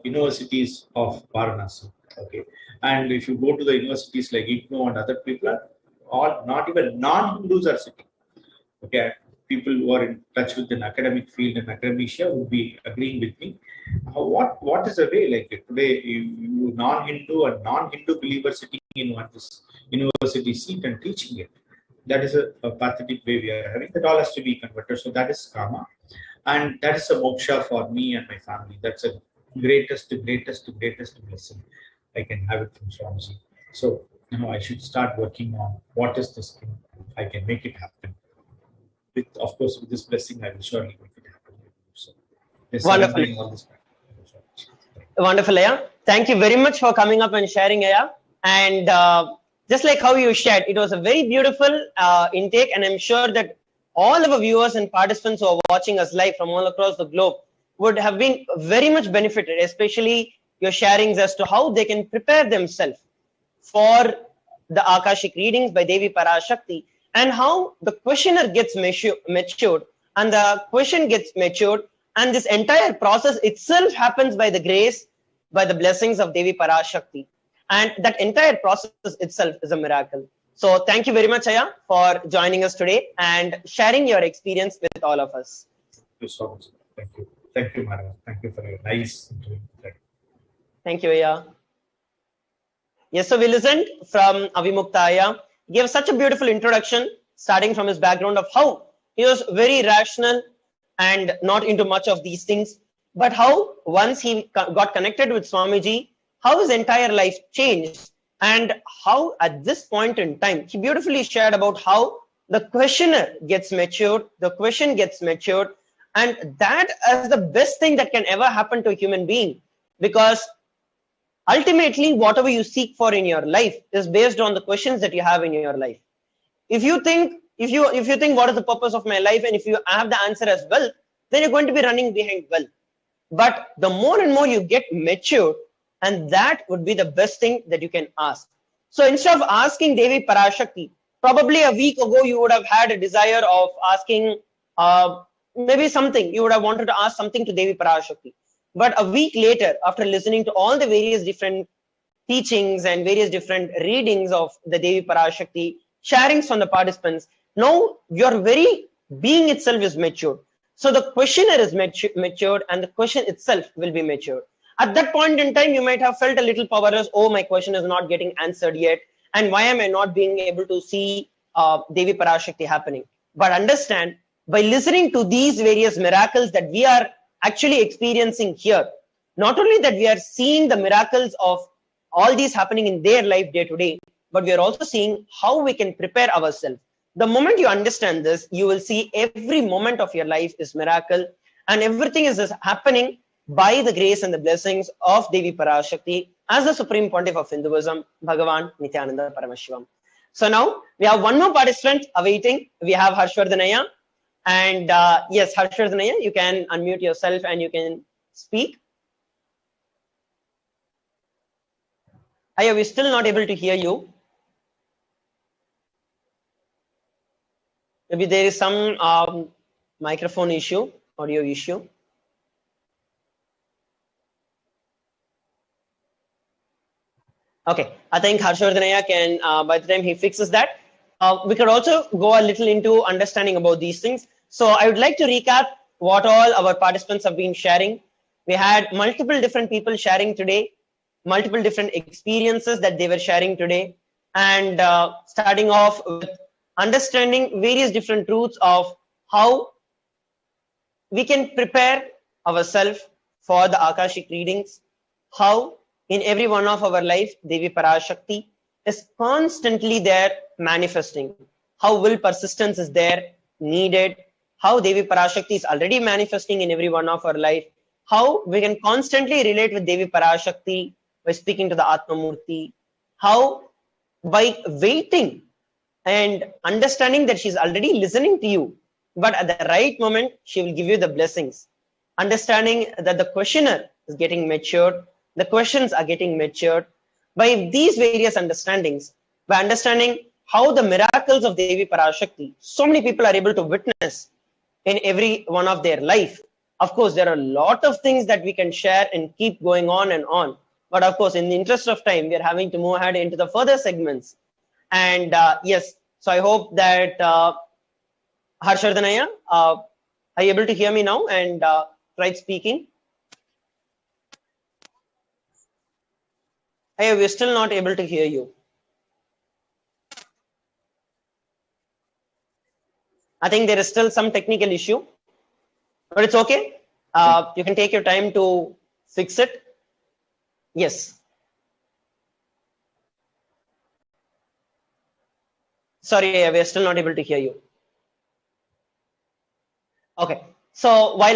universities of Varanasi. Okay, and if you go to the universities like IGNO and other people, all not even non-Hindus are sitting. Okay, people who are in touch with an academic field and academia would be agreeing with me. What is the way like it? Today, you non-Hindu and non-Hindu believers sitting in one this university seat and teaching it. That is a pathetic way we are having. That all has to be converted. So that is Kama. And that is a moksha for me and my family. That's a greatest blessing I can have it from Swamiji. So, I should start working on what is this thing. I can make it happen. Of course, with this blessing, I will surely make it happen. So, wonderful. Wonderful, Aya. Thank you very much for coming up and sharing, Aya. And just like how you shared, it was a very beautiful intake, and I'm sure that all of our viewers and participants who are watching us live from all across the globe would have been very much benefited, especially your sharings as to how they can prepare themselves for the Akashic readings by Devi Parashakti, and how the questioner gets matured, and the question gets matured, and this entire process itself happens by the grace, by the blessings of Devi Parashakti. And that entire process itself is a miracle. So thank you very much, Aya, for joining us today and sharing your experience with all of us. Thank you so much. Thank you. Thank you, Madam. Thank you for your nice interview. Thank you, Aya. Yes, so we listened from Avimukta Aya. He gave such a beautiful introduction, starting from his background of how he was very rational and not into much of these things, but how once he got connected with Swamiji, how his entire life changed, and how at this point in time, he beautifully shared about how the questioner gets matured, the question gets matured, and that is the best thing that can ever happen to a human being, because ultimately, whatever you seek for in your life is based on the questions that you have in your life. If you think If you think what is the purpose of my life, and if you have the answer as well, then you're going to be running behind well. But the more and more you get mature, and that would be the best thing that you can ask. So instead of asking Devi Parashakti, probably a week ago you would have had a desire of asking maybe something, you would have wanted to ask something to Devi Parashakti. But a week later, after listening to all the various different teachings and various different readings of the Devi Parashakti, sharings from the participants, now your very being itself is matured. So the questioner is matured, and the question itself will be matured. At that point in time, you might have felt a little powerless. Oh, my question is not getting answered yet. And why am I not being able to see Devi Parashakti happening? But understand, by listening to these various miracles that we are actually experiencing here, not only that we are seeing the miracles of all these happening in their life day to day, but we are also seeing how we can prepare ourselves. The moment you understand this, you will see every moment of your life is miracle, and everything is happening by the grace and the blessings of Devi Parashakti as the Supreme Pontiff of Hinduism, Bhagavan Nithyananda Paramashivam. So now we have one more participant awaiting. We have Harshvardhanaya. And yes, Harshvardhanaya, you can unmute yourself and you can speak. Are we still not able to hear you? Maybe there is some microphone issue, audio issue. Okay, I think Harshvardhanaya can, by the time he fixes that, we could also go a little into understanding about these things. So I would like to recap what all our participants have been sharing. We had multiple different people sharing today, multiple different experiences that they were sharing today, and starting off with understanding various different truths of how we can prepare ourselves for the Akashic readings, how in every one of our life, Devi Parashakti is constantly there manifesting, how will persistence is there needed, how Devi Parashakti is already manifesting in every one of our life, how we can constantly relate with Devi Parashakti by speaking to the Atma Murti, how by waiting and understanding that she's already listening to you, but at the right moment, she will give you the blessings. Understanding that the questioner is getting matured, the questions are getting matured. By these various understandings, by understanding how the miracles of Devi Parashakti, so many people are able to witness in every one of their life. Of course, there are a lot of things that we can share and keep going on and on. But of course, in the interest of time, we are having to move ahead into the further segments. And yes, so I hope that Harshvardhanaya, are you able to hear me now and try speaking? We're still not able to hear you. I think there is still some technical issue, but it's okay. You can take your time to fix it. Yes. Sorry, we're still not able to hear you. Okay. So while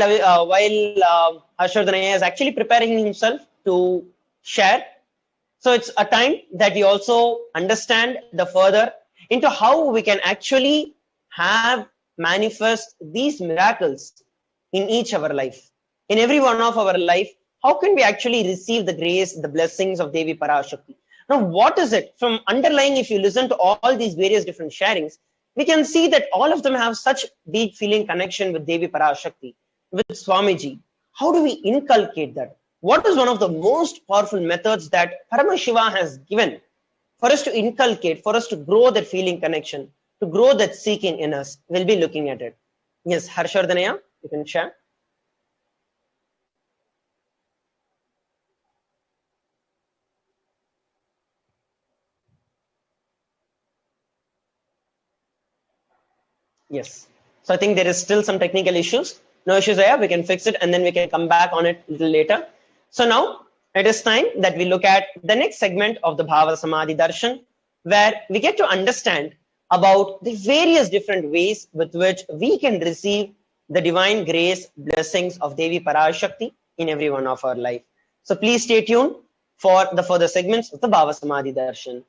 Harshvardhanaya is actually preparing himself to share, so it's a time that we also understand the further into how we can actually have manifest these miracles in each of our life. In every one of our life, how can we actually receive the grace, the blessings of Devi Parashakti? Now, what is it? From underlying, if you listen to all these various different sharings, we can see that all of them have such deep feeling connection with Devi Parashakti, with Swamiji. How do we inculcate that? What is one of the most powerful methods that Paramashiva has given for us to inculcate, for us to grow that feeling connection, to grow that seeking in us? We'll be looking at it. Yes, Harshvardhanaya, you can share. Yes. So I think there is still some technical issues. No issues there. We can fix it and then we can come back on it a little later. So now it is time that we look at the next segment of the Bhava Samadhi Darshan, where we get to understand about the various different ways with which we can receive the divine grace, blessings of Devi Parashakti in every one of our life. So please stay tuned for the further segments of the Bhava Samadhi Darshan.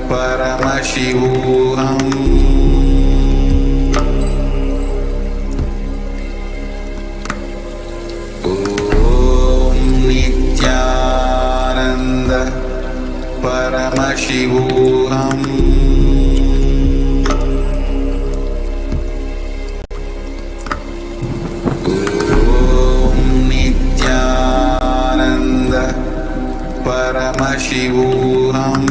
Paramashivoham. Om Nithyananda Paramashivoham. Om Nithyananda Paramashivoham.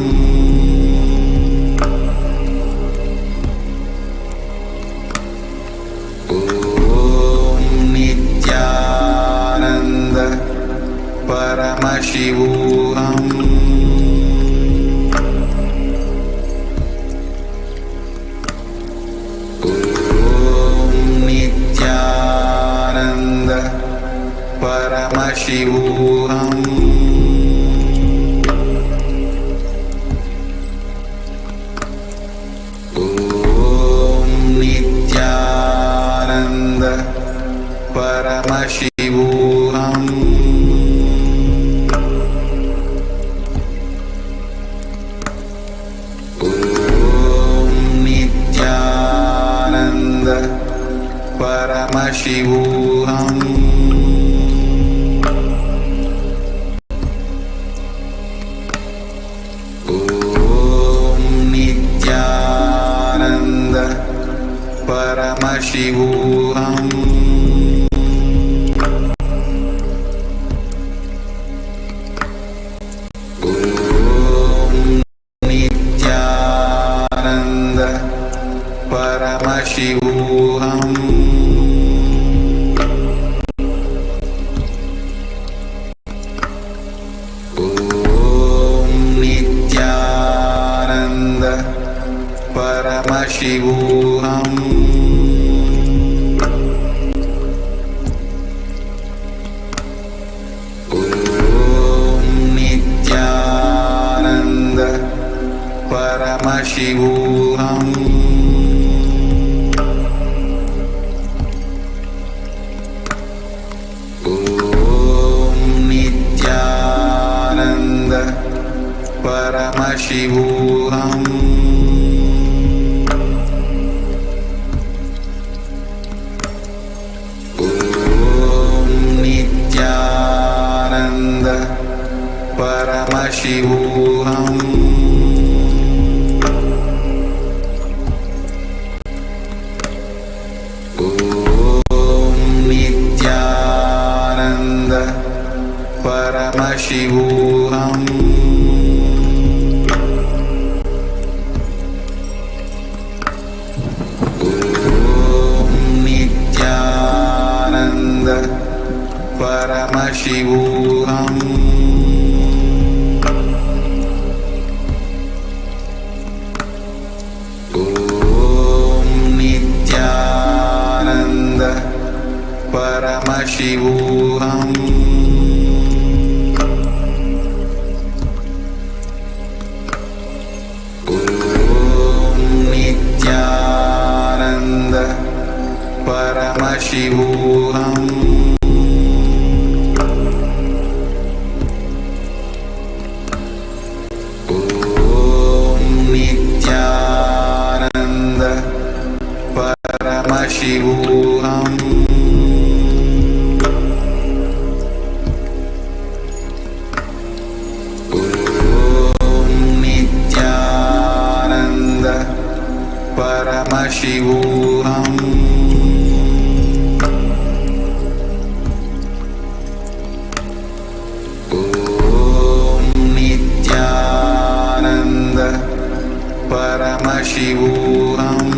Paramashivoham. Om Nithyananda Paramashivoham. Om Nithyananda Paramashivoham. Paramashivoham. Om Nithyananda Paramashivoham. Om Nithyananda Paramashivoham. Paramashivoham. Om Nithyananda Paramashivoham. Om Nithyananda Paramashivoham. Paramashivoham. Om Nithyananda Paramashivoham. Om Nithyananda Paramashivoham. Paramashivoham. Om Nithyananda Paramashivoham. Om Nithyananda Paramashivoham. Paramashivoham. Om Nithyananda Paramashivoham.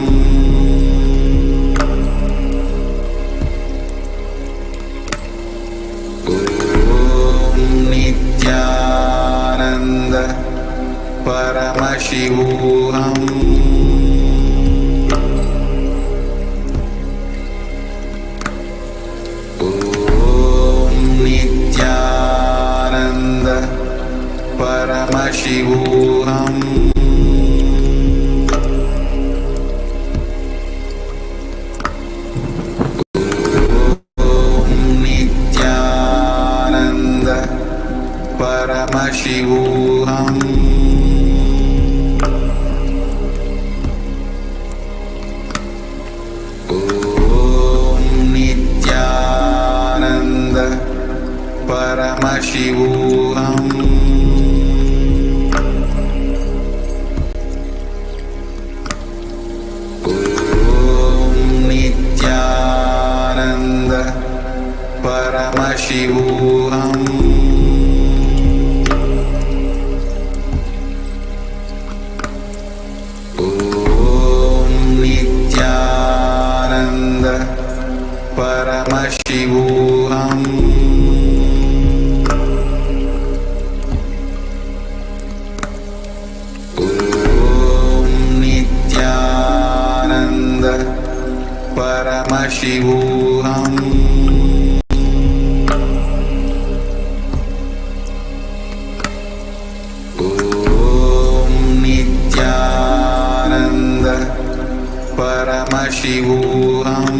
Om Nithyananda Paramashivoham. Paramashivoham. Om Nithyananda Paramashivoham. Paramashivoham. Om Nithyananda Paramashivoham. Om Nithyananda Paramashivoham. Om Nithyananda Paramashivoham. Om Nithyananda Paramashivoham.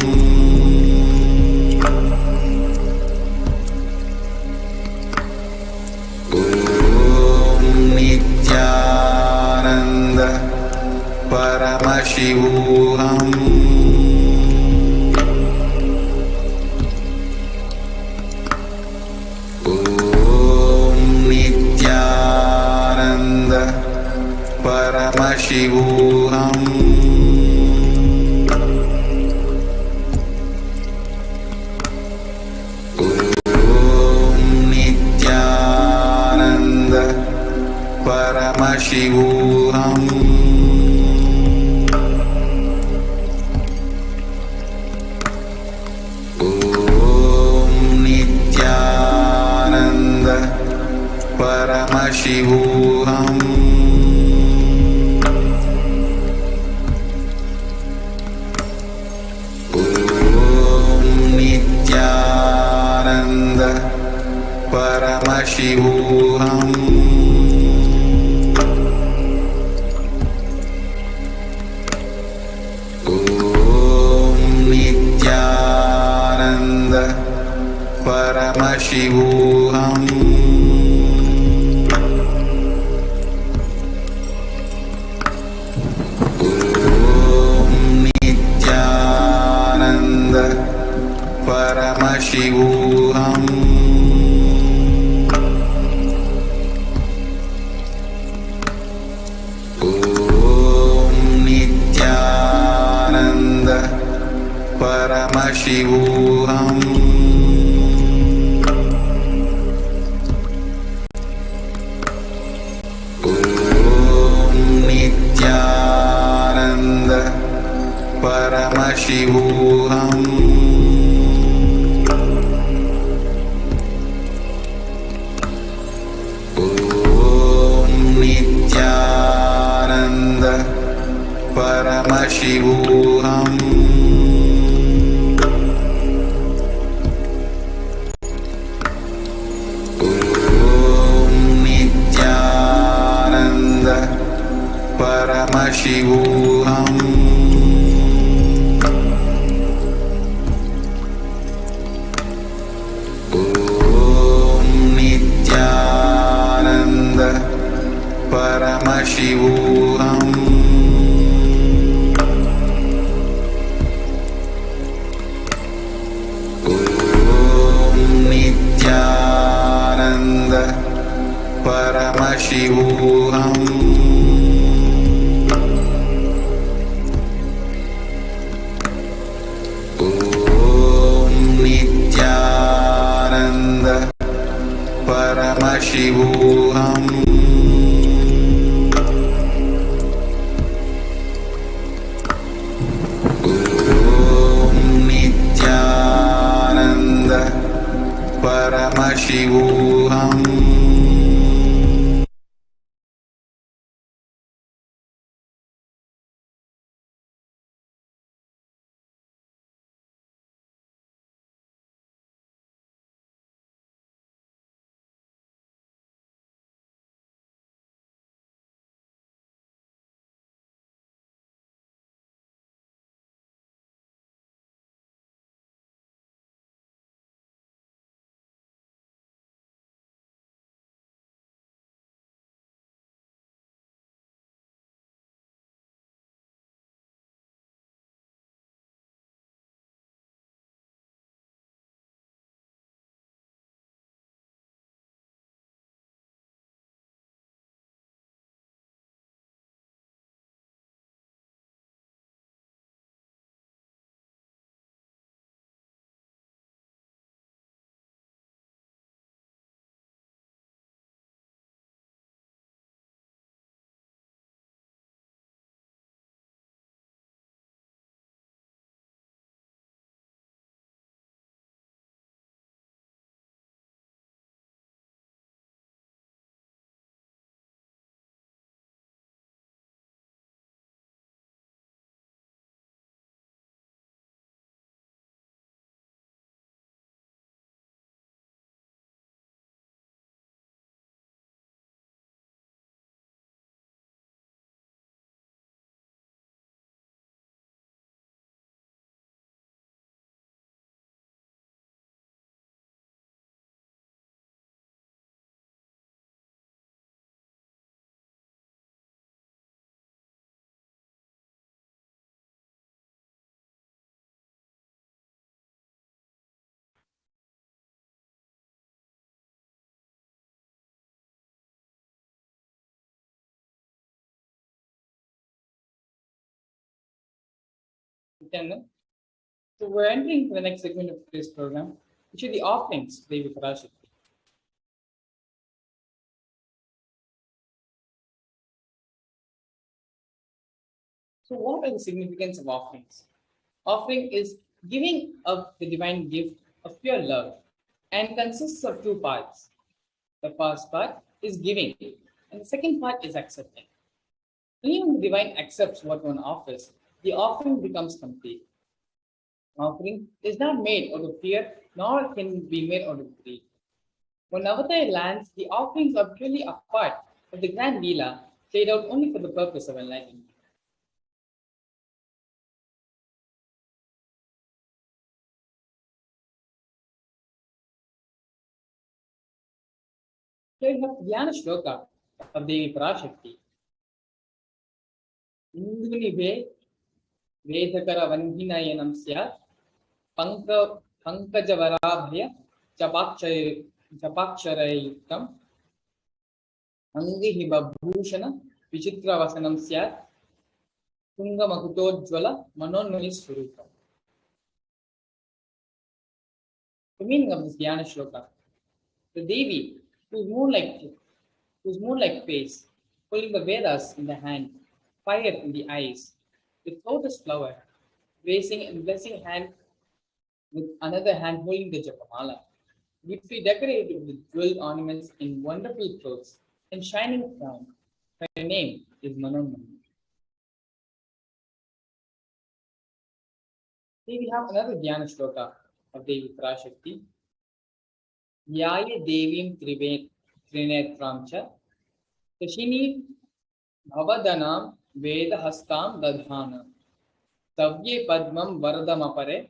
Om Nithyananda Paramashivoham. Om Nithyananda Paramashivoham. Om Nithyananda Paramashivoham. Om Nithyananda Paramashivoham. Om Nithyananda Paramashivoham. Om Nithyananda Paramashivoham. Om Nithyananda Paramashivoham. Om Nithyananda Paramashivoham. Om Nithyananda Paramashivoham. Om Nithyananda Paramashivoham. Om Nithyananda Paramashivoham. Om Nithyananda Paramashivoham. Om Nithyananda Paramashivoham. Om Nithyananda Paramashivoham. Nithyananda. So we're entering the next segment of today's program, which are the offerings to Devi Parashakti. So what are the significance of offerings? Offering is giving of the divine gift of pure love and consists of two parts. The first part is giving, and the second part is accepting. Only when the divine accepts what one offers, the offering becomes complete. Offering is not made out of fear, nor can be made out of greed. When avatar lands, the offerings are purely a part of the grand Leela, played out only for the purpose of enlightenment. Here you have Dhyana Shloka of Devi Parashakti. Indunive Vedakara Vandhinayanam Syat Pankajavarabhya Japakshara Angihi Babhushana Vichitravasanam Syat Tungamakutojvala Manonmani Swarupa. The meaning of this Dhyana Shloka. The Devi, whose moon-like face, holding the Vedas in the hand, fire in the eyes, with lotus flower, raising and blessing hand with another hand holding the Japamala, beautifully decorated with jeweled ornaments in wonderful clothes and shining crown. Her name is Manonmani. Here we have another Dhyana Shloka of Devi Parashakti. Yaya Devim Trinetramcha Tashini Bhavadanam Veda Hastam Dadhana Tavye Padmam Varadamapare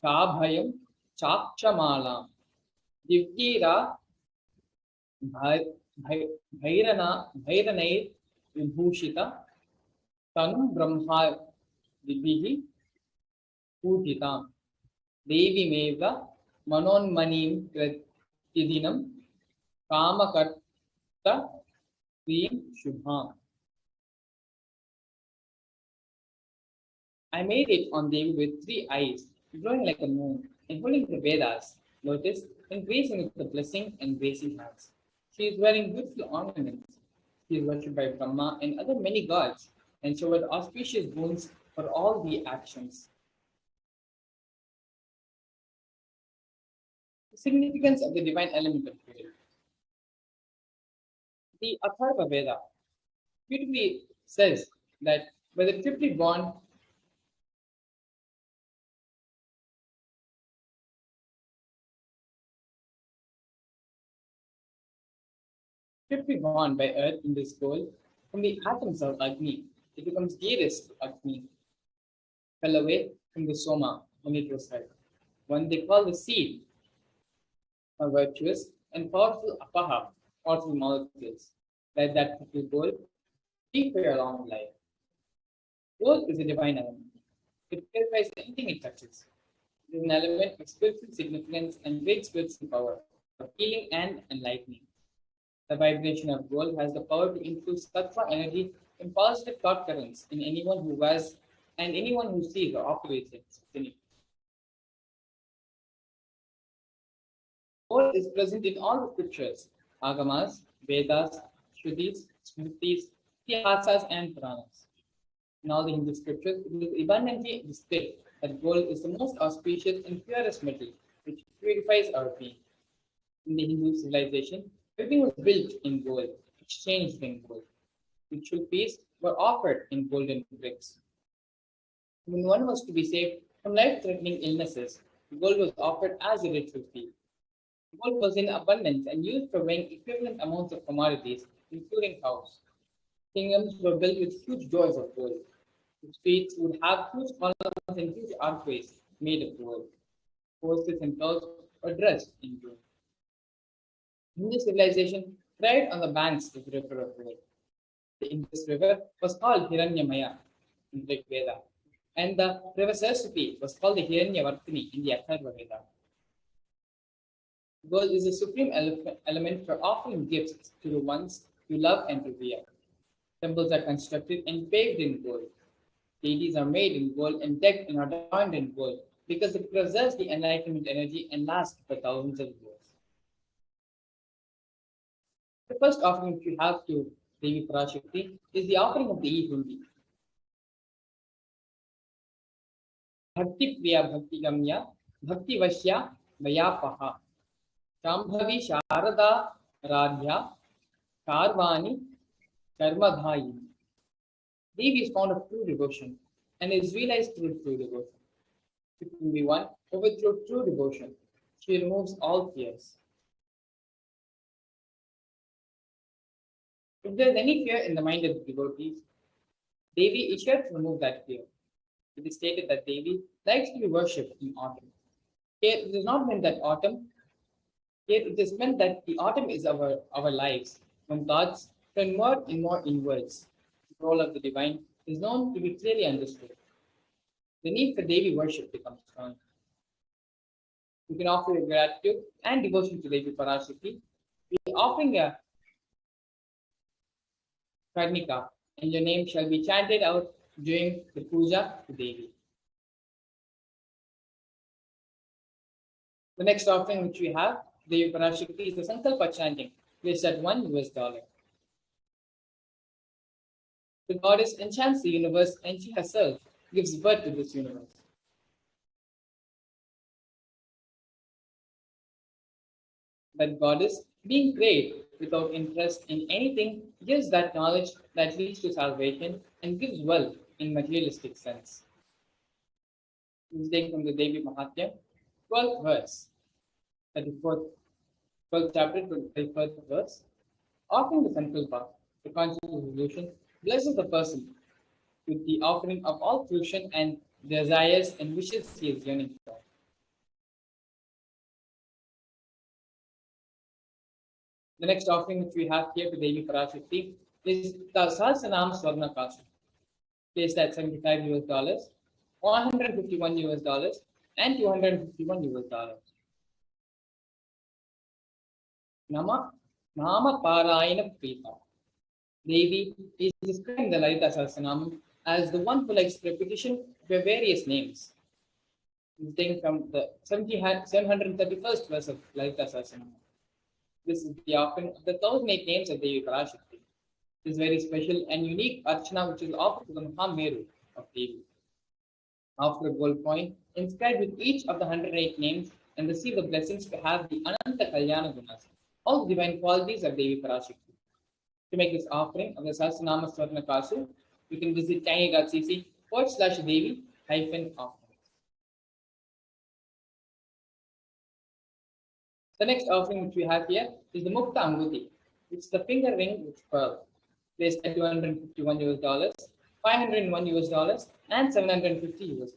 Kabhayam Chakshamalam Divgira Bhairanair Vibhushita Tanum Brahma Vibhihi Putitam Devi Meva Manonmanim Kratidinam Kamakarta Srim Shubham. I made it on Devi with 3 eyes, glowing like a moon, and holding the Vedas, lotus, and gracing with the blessing and gracing hands. She is wearing beautiful ornaments. She is worshipped by Brahma and other many gods, and showered auspicious boons for all the actions. The significance of the divine element of prayer. The Atharva Veda beautifully says that by the triply born by earth in this world, from the atoms of Agni, it becomes dearest to Agni, fell away from the Soma when it was heard. One they call the seed, are virtuous and powerful apaha, powerful molecules, like that triple gold, keep for your long life. Gold is a divine element. It purifies anything it touches. It is an element of spiritual significance and great spiritual power, of healing and enlightening. The vibration of gold has the power to infuse tattva energy in positive thought currents in anyone who wears and anyone who sees or operates it. Gold is present in all the scriptures, Agamas, Vedas, Shrutis, Smritis, Itihasas, and Puranas. In all the Hindu scriptures, it is abundantly displayed that gold is the most auspicious and purest metal, which purifies our being. In the Hindu civilization, everything was built in gold, exchanged in gold. Ritual feasts were offered in golden bricks. When one was to be saved from life-threatening illnesses, gold was offered as a ritual fee. Gold was in abundance and used for weighing equivalent amounts of commodities, including cows. Kingdoms were built with huge doors of gold. The streets would have huge columns and huge archways made of gold. Horses and cows were dressed in gold. Hindu civilization thrived on the banks of the river of gold. The Indus River was called Hiranyamaya in the Rig Veda, and the river Saraswati was called the Hiranyavartini in the Atharva Veda. Gold is the supreme element for offering gifts to the ones you love and revere. Temples are constructed and paved in gold. Deities are made in gold and decked and adorned in gold because it preserves the enlightenment energy and lasts for thousands of years. The first offering which we have to Devi Parashakti is the offering of the e-hundi. Bhakti Priya Bhakti Gamya Bhakti Vashya Vayapaha Shambhavi Sharada Radhya Karvani Karmadhayini. Devi is found of true devotion and is realized through true devotion. It can be one over through true devotion. She removes all fears. If there is any fear in the mind of the devotees, Devi is sure to remove that fear. It is stated that Devi likes to be worshipped in autumn. Here it is not meant that autumn, here it is meant that the autumn is our lives, when thoughts turn more and more inwards. The role of the divine is known to be clearly understood. The need for Devi worship becomes strong. You can offer your gratitude and devotion to Devi Parashakti by offering a Karnika, and your name shall be chanted out during the puja to Devi. The next offering which we have, Devi Parashakti, is the Sankalpa chanting, placed at $1. The goddess enchants the universe and she herself gives birth to this universe. That goddess, being prayed without interest in anything, gives that knowledge that leads to salvation and gives wealth in materialistic sense. This is taken from the Devi Mahatmya, 12th verse, 12th chapter, 21st verse. Offering the Sankalpa, the conscious resolution, blesses the person with the offering of all fruition and desires and wishes he is yearning for. The next offering which we have here to Devi Parashakti is the Sahasranam Swarna Kasu, placed at $75 US, $151 US, and $251 US. Nama Parayana Prita. Devi is described in the Lalita Sahasranam as the one who likes repetition of her various names. This is taken from the 731st verse of Lalita Sahasranam. This is the offering of the 1008 names of Devi Parashakti. This is very special and unique archana which is offered to the Mahameru of Devi. Offer a gold coin inscribed with each of the 108 names and receive the blessings to have the Ananta Kalyana Gunas, all the divine qualities of Devi Parashakti. To make this offering of the Sahasranama Swarna Kasu, you can visit tiny.cc/Devi-offerings. The next offering which we have here is the Mukta Anguti, which is the finger ring with pearl, placed at $251 US, $501 US, and $750 US.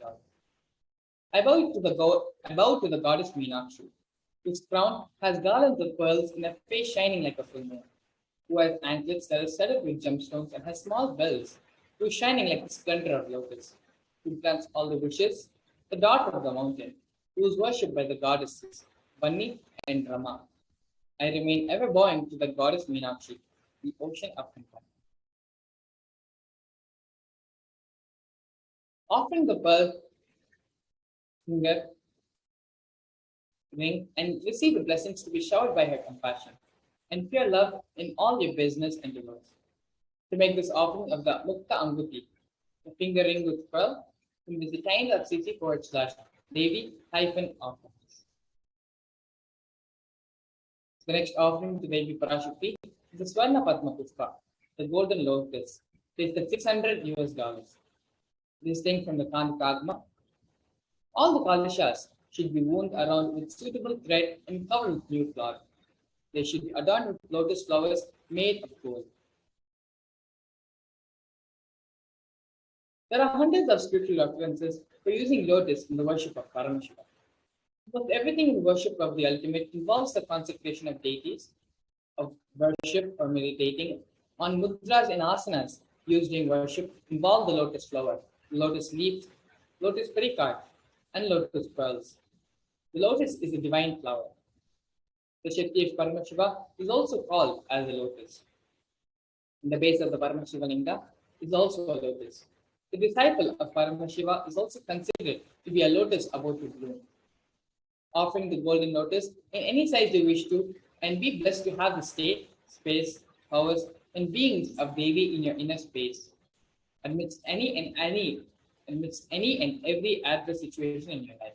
I bow to the goddess Meenakshi, whose crown has garlands of pearls and a face shining like a full moon, who has anklets that are studded with gemstones and has small bells, who is shining like the splendor of lotus, who grants all the wishes, the daughter of the mountain, who is worshipped by the goddesses Banni and Rama. I remain ever bowing to the goddess Meenakshi, the ocean of compassion. Offering the pearl finger ring and receive the blessings to be showered by her compassion and pure love in all your business endeavors. To make this offering of the Mukta Anguti, the finger ring with pearl, you can visit tiny.cc/Devi-offerings. The next offering to Devi Parashakti is the Swarna Padma Pushpa, the golden lotus, placed at $600 US. This thing from the Kandakagma. All the kalashas should be wound around with suitable thread and covered with new cloth. They should be adorned with lotus flowers made of gold. There are hundreds of scriptural references for using lotus in the worship of Paramashivoham. Because everything in the worship of the ultimate involves the consecration of deities, of worship or meditating on mudras and asanas used in worship involve the lotus flower, lotus leaves, lotus pericard, and lotus pearls. The lotus is a divine flower. The Shakti of Paramashiva is also called as a lotus. In the base of the Paramashiva Linga is also a lotus. The disciple of Paramashiva is also considered to be a lotus about to bloom. Offering the golden lotus in any size you wish to, and be blessed to have the state, space, powers, and beings of Devi in your inner space, amidst amidst any and every adverse situation in your life.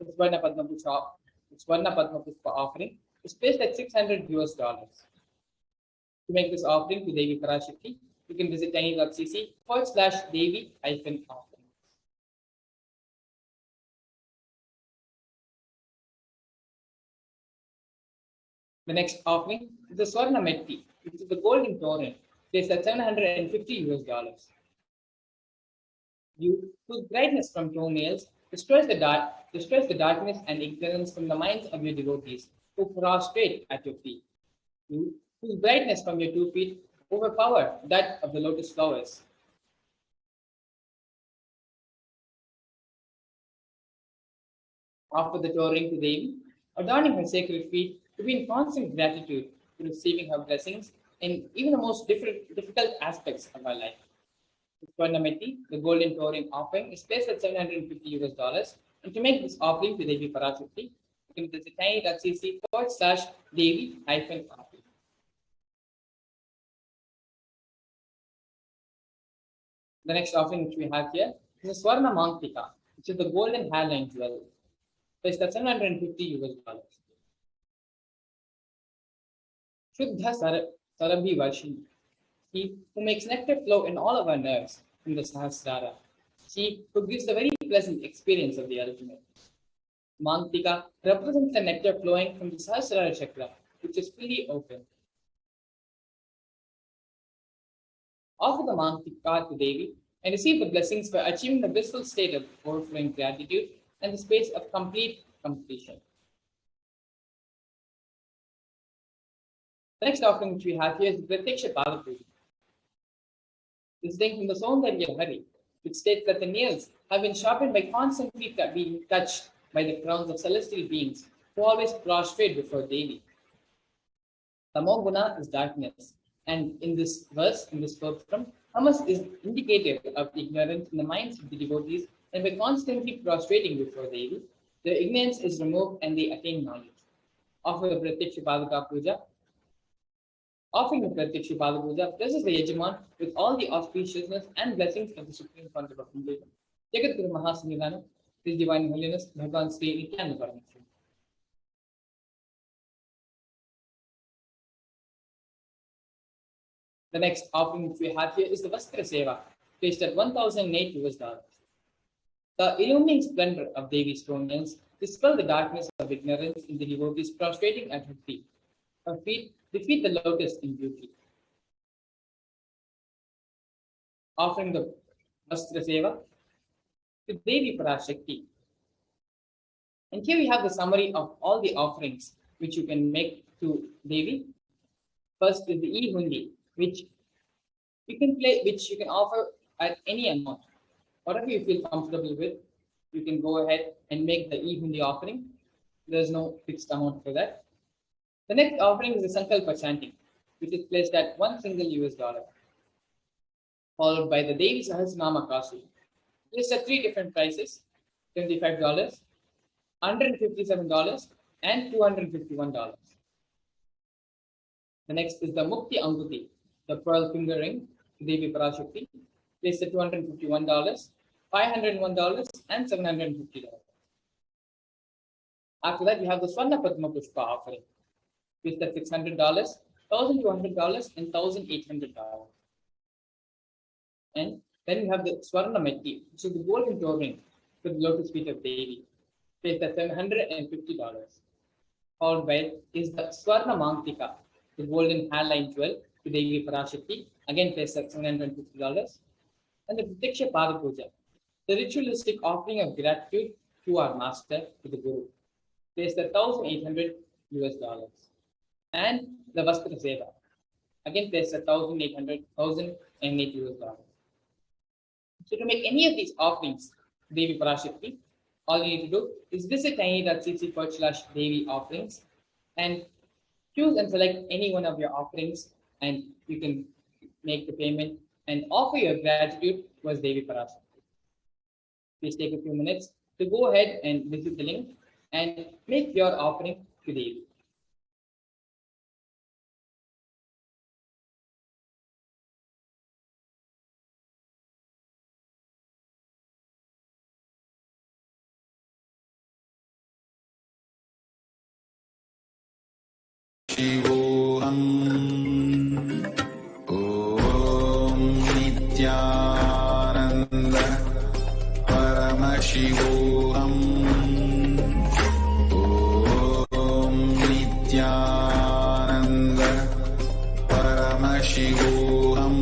The Swarna Padma Pushpa offering is placed at $600. To make this offering to Devi Parashakti, you can visit tiny.cc/Devi-offering. The next offering is the Swarna Metti, which is the golden torrent, placed at $750. You, whose brightness from toenails destroys the darkness and ignorance from the minds of your devotees who prostrate at your feet. You, whose brightness from your 2 feet overpower that of the lotus flowers. Offer the torrent to Devi, adorning her sacred feet to be in constant gratitude for receiving her blessings in even the most difficult aspects of our life. Swarnametti, the golden torrent offering, is placed at $750. And to make this offering to Devi Parashakti, you can visit tiny.cc/Devi-offering. The next offering which we have here is the Swarna Mantika, which is the golden hairline jewel, placed at $750. Shuddha Sarabhi Varshini, he who makes nectar flow in all of our nerves from the Sahasrara, she who gives the very pleasant experience of the ultimate. Mantika represents the nectar flowing from the Sahasrara chakra, which is fully open. Offer the Mantika to Devi and receive the blessings for achieving the blissful state of overflowing gratitude and the space of complete completion. The next offering which we have here is the Pratyaksha Padapuja. This thing from the Saundarya Hari, which states that the nails have been sharpened by constantly being touched by the crowns of celestial beings who always prostrate before Devi. Tamoguna is darkness, and in this verse, in this purpram, tamas is indicative of ignorance in the minds of the devotees, and by constantly prostrating before Devi, their ignorance is removed and they attain knowledge. Offer the Pratyaksha Padaka Puja. Offering the Pratyaksha Pada Puja blesses the Yajaman with all the auspiciousness and blessings of the Supreme Concept of Hinduism. Jagat Guru Mahasanidhanam, His Divine Holiness, Bhagavan Sri Nithyananda Paramashivam. The next offering which we have here is the Vastra Seva, placed at $1,008. The illumining splendor of Devi's toenails dispel the darkness of ignorance in the devotees prostrating at her feet. Her feet defeat the lotus in beauty. Offering the Vastra Seva to Devi Parashakti. And here we have the summary of all the offerings which you can make to Devi. First is the E-Hundi, which you can offer at any amount. Whatever you feel comfortable with, you can go ahead and make the E-Hundi offering. There's no fixed amount for that. The next offering is the Sankalpa chanting, which is placed at $1 single, followed by the Devi Sahasranama Kasu. Placed at 3 different prices, $75, $157, and $251. The next is the Mukti Anguti, the pearl finger ring to Devi Parashakti, placed at $251, $501, and $750. After that, we have the Swarna Padma Pushpa offering, with the $600, $1,200, and $1,800. And then we have the Swarna Metti, which is the golden toe ring for the lotus feet of Devi, placed at $750. Followed by is the Swarna Mantika, the golden hairline jewel to Devi Parashakti, again placed at $750. And the Pratyaksha Pada Puja, the ritualistic offering of gratitude to our master, to the Guru, placed at $1,800. And the Vastra Seva, again placed at $1,800 $1,008. So to make any of these offerings, Devi Parashakti, all you need to do is visit tiny.cc/Devi offerings and choose and select any one of your offerings, and you can make the payment and offer your gratitude towards Devi Parashakti. Please take a few minutes to go ahead and visit the link and make your offering to Devi. Shivoham. Om Nithyananda Paramashivoham. Om Nithyananda Paramashivoham.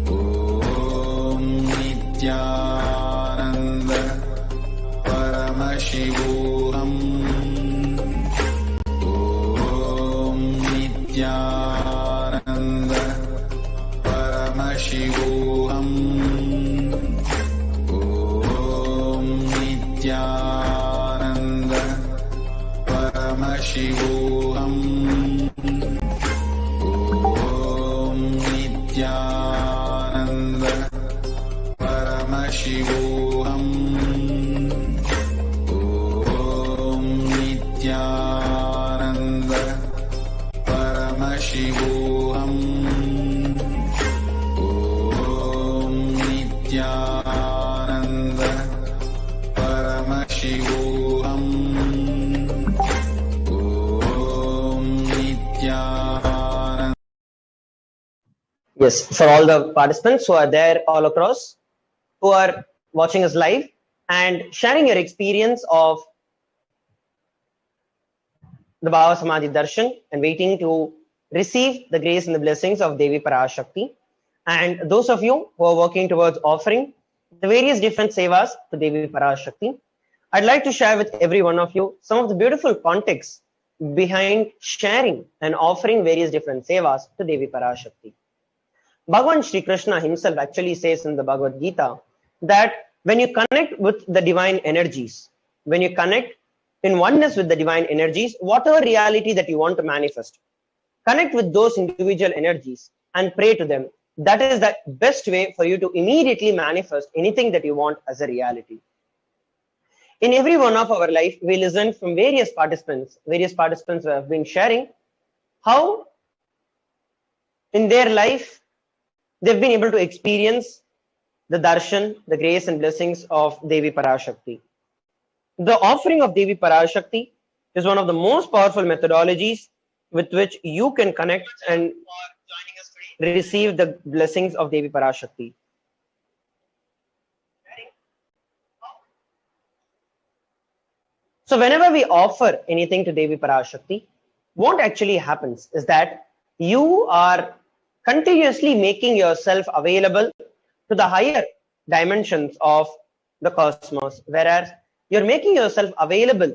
Om Nithyananda Paramashivoham. Nithyananda Paramashivoham. Om Nithyananda Paramashivoham. Om Nithyananda Paramashivoham. Om Nithyananda Paramashivoham. Om Nithyananda Paramashivoham. Om Nithyananda. Yes, for all the participants who are there all across, who are watching us live and sharing your experience of the Bhava Samadhi Darshan and waiting to receive the grace and the blessings of Devi Parashakti. And those of you who are working towards offering the various different sevas to Devi Parashakti, I'd like to share with every one of you some of the beautiful context behind sharing and offering various different sevas to Devi Parashakti. Bhagavan Shri Krishna himself actually says in the Bhagavad Gita that when you connect with the divine energies, when you connect in oneness with the divine energies, whatever reality that you want to manifest, connect with those individual energies and pray to them. That is the best way for you to immediately manifest anything that you want as a reality. In every one of our life, we listen from various participants who have been sharing how in their life they've been able to experience the darshan, the grace and blessings of Devi Parashakti. The offering of Devi Parashakti is one of the most powerful methodologies with which you can connect and receive the blessings of Devi Parashakti. So whenever we offer anything to Devi Parashakti, what actually happens is that you are continuously making yourself available to the higher dimensions of the cosmos, whereas you're making yourself available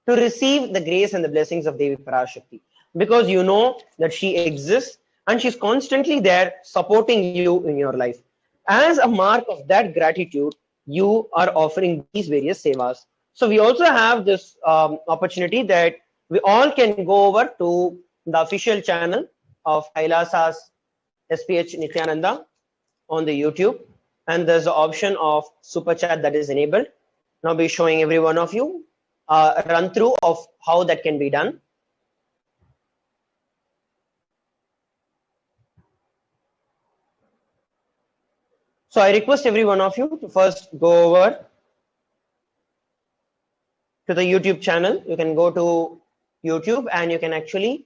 to receive the grace and the blessings of Devi Parashakti, because you know that she exists and she's constantly there supporting you in your life. As a mark of that gratitude, you are offering these various sevas. So we also have this opportunity that we all can go over to the official channel of Kailasa's HDH Nithyananda on the YouTube, and there's the option of super chat that is enabled. Now I'll be showing every one of you a run through of how that can be done. So I request every one of you to first go over to the YouTube channel. You can go to YouTube and you can actually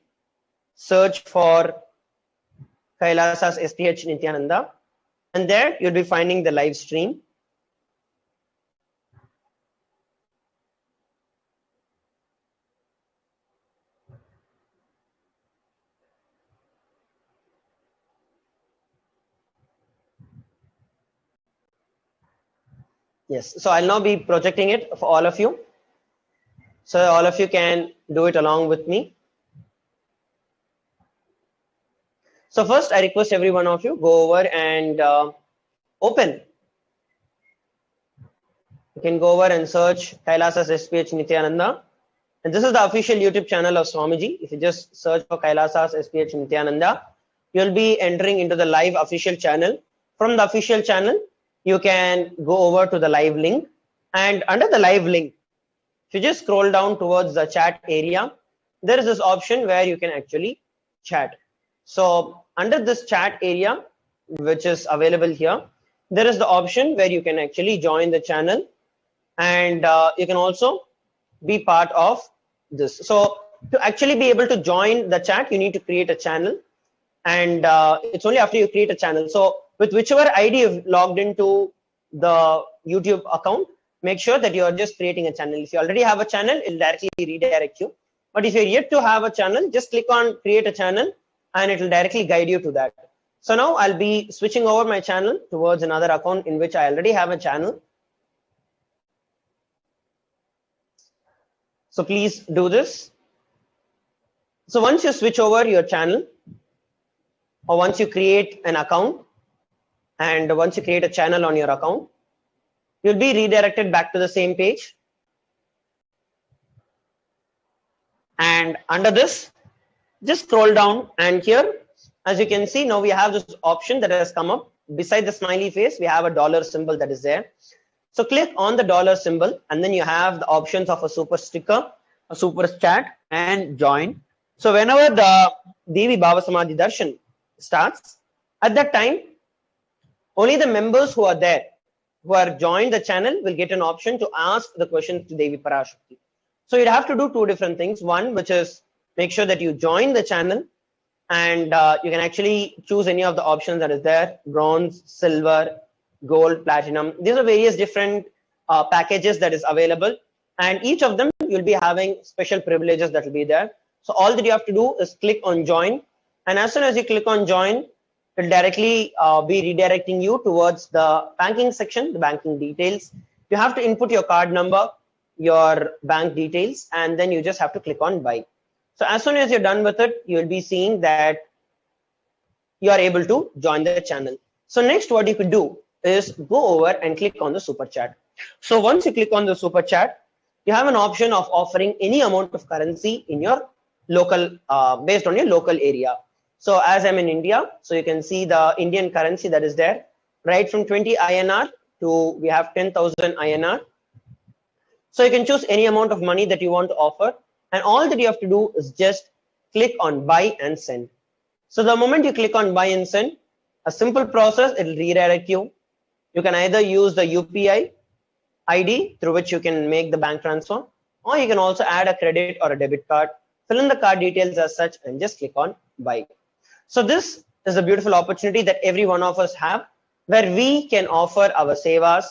search for Kailasa's HDH Nithyananda, and there you'll be finding the live stream. Yes, so I'll now be projecting it for all of you. So all of you can do it along with me. So first, I request every one of you go over and open. You can go over and search Kailasa's HDH Nithyananda. And this is the official YouTube channel of Swamiji. If you just search for Kailasa's HDH Nithyananda, you'll be entering into the live official channel. From the official channel, you can go over to the live link, and under the live link, if you just scroll down towards the chat area, there is this option where you can actually chat. So under this chat area, which is available here, there is the option where you can actually join the channel, and you can also be part of this. So to actually be able to join the chat, you need to create a channel, and it's only after you create a channel. So with whichever ID you've logged into the YouTube account, make sure that you're just creating a channel. If you already have a channel, it'll directly redirect you. But if you're yet to have a channel, just click on create a channel and it will directly guide you to that. So now I'll be switching over my channel towards another account in which I already have a channel. So please do this. So once you switch over your channel, or once you create an account, and once you create a channel on your account, you'll be redirected back to the same page. And under this, just scroll down, and here, as you can see, now we have this option that has come up. Beside the smiley face, we have a dollar symbol that is there. So click on the dollar symbol, and then you have the options of a super sticker, a super chat, and join. So whenever the Devi Bhavasamadhi Darshan starts, at that time, only the members who are there, who are joined the channel, will get an option to ask the questions to Devi Parashakti. So you'd have to do two different things. One, which is make sure that you join the channel, and you can actually choose any of the options that is there: bronze, silver, gold, platinum. These are various different packages that is available, and each of them you'll be having special privileges that will be there. So all that you have to do is click on join, and as soon as you click on join, it will directly be redirecting you towards the banking section, the banking details. You have to input your card number, your bank details, and then you just have to click on buy. So as soon as you're done with it, you will be seeing that you are able to join the channel. So next, what you could do is go over and click on the super chat. So once you click on the super chat, you have an option of offering any amount of currency in your local, based on your local area. So as I'm in India, so you can see the Indian currency that is there, right from 20 INR to we have 10,000 INR. So you can choose any amount of money that you want to offer, and all that you have to do is just click on buy and send. So the moment you click on buy and send, a simple process, it will redirect you. You can either use the UPI ID through which you can make the bank transfer, or you can also add a credit or a debit card, fill in the card details as such, and just click on buy. So this is a beautiful opportunity that every one of us have, where we can offer our sevas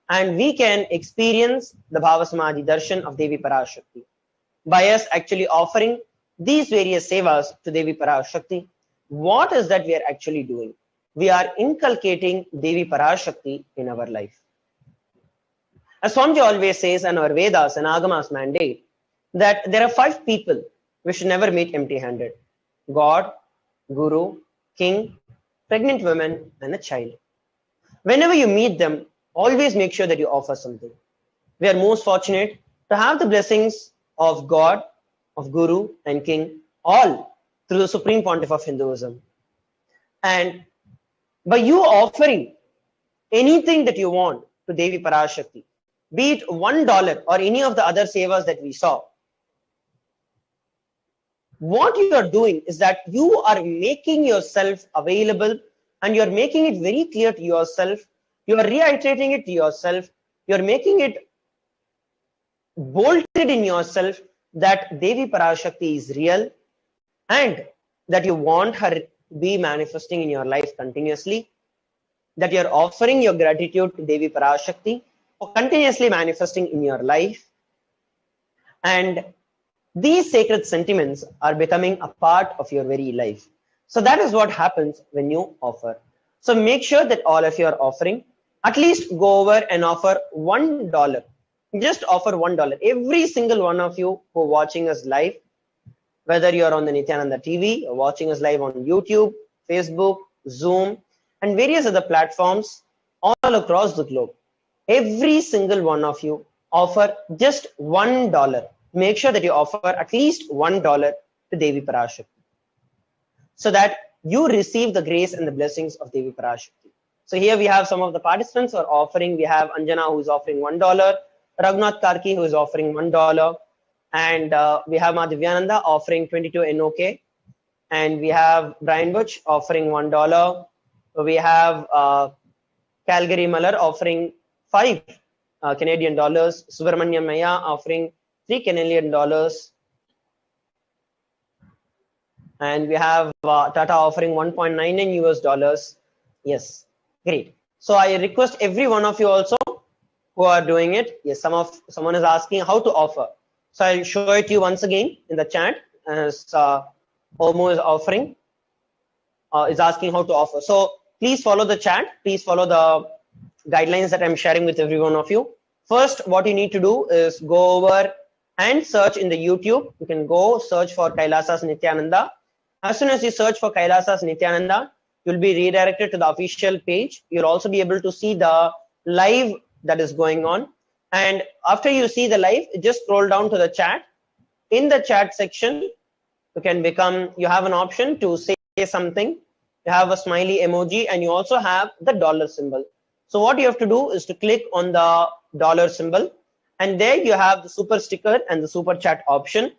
and we can experience the Bhavasamadhi Darshan of Devi Parashakti. By us actually offering these various sevas to Devi Parashakti, what is that we are actually doing? We are inculcating Devi Parashakti in our life. As Swamiji always says, and our Vedas and Agamas mandate, that there are 5 people we should never meet empty-handed: God, Guru, King, pregnant women, and a child. Whenever you meet them, always make sure that you offer something. We are most fortunate to have the blessings of God, of Guru, and King, all through the Supreme Pontiff of Hinduism. And by you offering anything that you want to Devi Parashakti, be it $1 or any of the other sevas that we saw, what you are doing is that you are making yourself available, and you are making it very clear to yourself. You are reiterating it to yourself. You are making it bolted in yourself that Devi Parashakti is real, and that you want her to be manifesting in your life continuously, that you are offering your gratitude to Devi Parashakti for continuously manifesting in your life, and these sacred sentiments are becoming a part of your very life. So that is what happens when you offer. So make sure that all of you are offering. At least go over and offer $1. Just offer $1. Every single one of you who are watching us live, whether you are on the Nithyananda TV or watching us live on YouTube, Facebook, Zoom, and various other platforms all across the globe, every single one of you offer just $1. Make sure that you offer at least $1 to Devi Parashakti, so that you receive the grace and the blessings of Devi Parashakti. So here we have some of the participants who are offering. We have Anjana, who is offering $1, Raghunath Karki, who is offering $1, and we have Madhivyananda offering 22 NOK, and we have Brian Butch offering $1. We have Calgary Malar offering 5 Canadian dollars, Subramanyam Maya offering 3 Canadian dollars, and we have Tata offering 1.99 US dollars. Yes, great. So I request every one of you also who are doing it. Yes, someone is asking how to offer. So I'll show it to you once again in the chat. As Omo is offering, is asking how to offer. So please follow the chat. Please follow the guidelines that I'm sharing with every one of you. First, what you need to do is go over and search in the YouTube. You can go search for Kailasa's Nithyananda. As soon as you search for Kailasa's Nithyananda, you'll be redirected to the official page. You'll also be able to see the live that is going on. And after you see the live, just scroll down to the chat. In the chat section, you have an option to say something. You have a smiley emoji, and you also have the dollar symbol. So what you have to do is to click on the dollar symbol, and there you have the super sticker and the super chat option.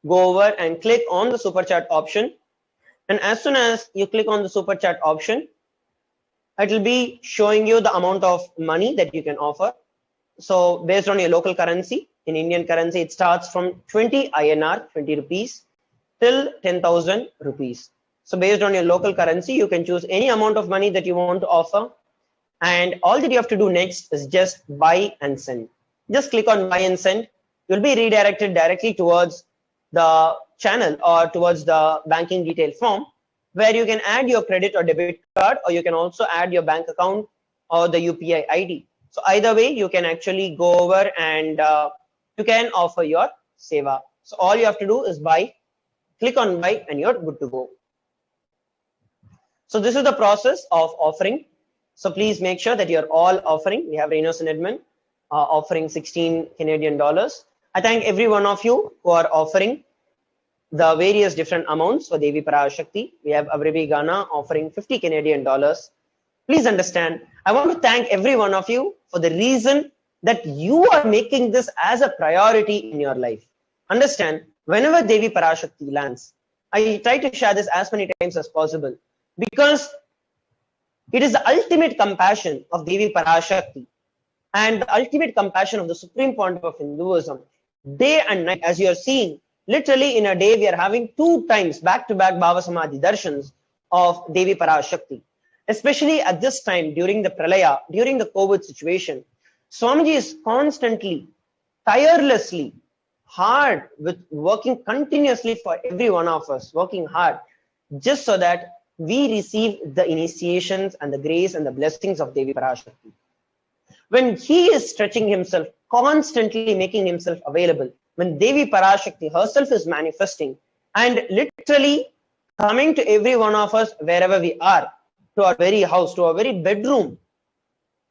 Go over and click on the super chat option, and as soon as you click on the super chat option, it will be showing you the amount of money that you can offer. So based on your local currency, in Indian currency, it starts from 20 INR, 20 rupees, till 10,000 rupees. So based on your local currency, you can choose any amount of money that you want to offer. And all that you have to do next is just buy and send. Just click on buy and send. You'll be redirected directly towards the channel or towards the banking detail form, where you can add your credit or debit card, or you can also add your bank account or the UPI ID. So either way, you can actually go over and you can offer your seva. So all you have to do is buy, click on buy, and you're good to go. So this is the process of offering. So please make sure that you're all offering. We have Renos and Edmund offering 16 Canadian dollars. I thank every one of you who are offering the various different amounts for Devi Parashakti. We have Avribi Ghana offering 50 Canadian dollars. Please understand, I want to thank every one of you for the reason that you are making this as a priority in your life. Understand, whenever Devi Parashakti lands, I try to share this as many times as possible, because it is the ultimate compassion of Devi Parashakti and the ultimate compassion of the Supreme Pontiff of Hinduism. Day and night, as you are seeing, literally in a day, we are having 2 times back-to-back Bhava Samadhi darshans of Devi Parashakti. Especially at this time, during the Pralaya, during the COVID situation, Swamiji is constantly, tirelessly, hard with working continuously for every one of us, working hard, just so that we receive the initiations and the grace and the blessings of Devi Parashakti. When he is stretching himself, constantly making himself available, when Devi Parashakti herself is manifesting and literally coming to every one of us wherever we are, to our very house, to our very bedroom.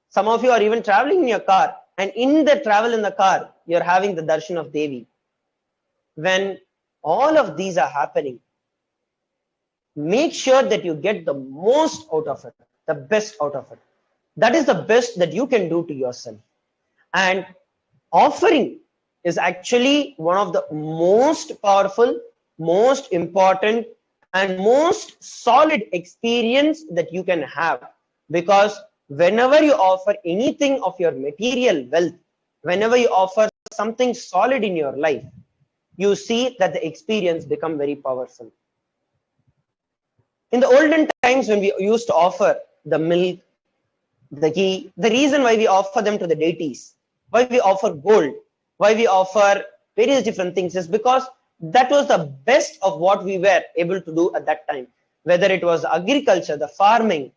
Some of you are even traveling in your car, and in the travel in the car, you're having the darshan of Devi. When all of these are happening, make sure that you get the most out of it, the best out of it. That is the best that you can do to yourself. And offering is actually one of the most powerful, most important, and most solid experience that you can have. Because whenever you offer anything of your material wealth, whenever you offer something solid in your life, you see that the experience become very powerful. In the olden times, when we used to offer the milk, the ghee, the reason why we offer them to the deities, why we offer gold, why we offer various different things, is because that was the best of what we were able to do at that time. Whether it was agriculture, the farming,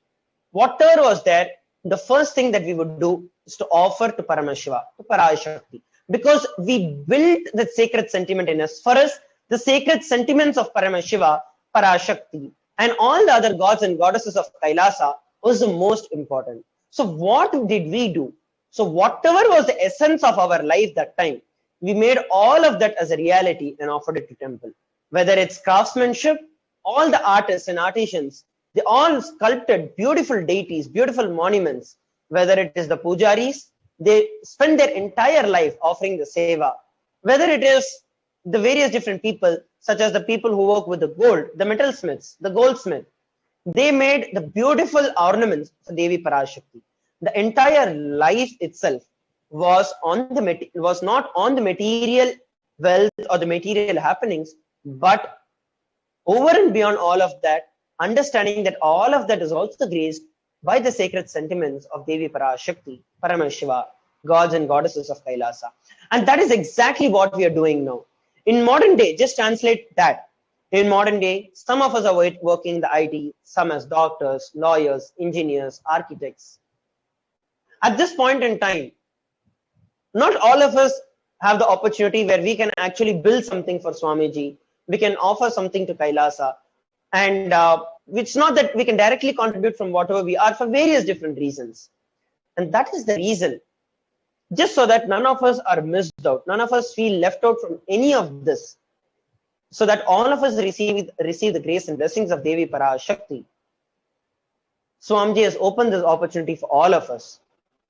whatever was there, the first thing that we would do is to offer to Paramashiva, to Parashakti, because we built that sacred sentiment in us. For us, the sacred sentiments of Paramashiva, Parashakti, and all the other gods and goddesses of Kailasa was the most important. So what did we do? So whatever was the essence of our life that time, we made all of that as a reality and offered it to temple. Whether it's craftsmanship, all the artists and artisans, they all sculpted beautiful deities, beautiful monuments. Whether it is the pujaris, they spend their entire life offering the seva. Whether it is the various different people, such as the people who work with the gold, the metalsmiths, the goldsmith, they made the beautiful ornaments for Devi Parashakti. The entire life itself was not on the material wealth or the material happenings, but over and beyond all of that, understanding that all of that is also graced by the sacred sentiments of Devi Parashakti, Paramashiva, gods and goddesses of Kailasa. And that is exactly what we are doing now. In modern day, just translate that. In modern day, some of us are working in the IT, some as doctors, lawyers, engineers, architects. At this point in time, not all of us have the opportunity where we can actually build something for Swamiji. We can offer something to Kailasa. And it's not that we can directly contribute from whatever we are for various different reasons. And that is the reason, just so that none of us are missed out, none of us feel left out from any of this, so that all of us receive the grace and blessings of Devi Parashakti. Swamiji has opened this opportunity for all of us.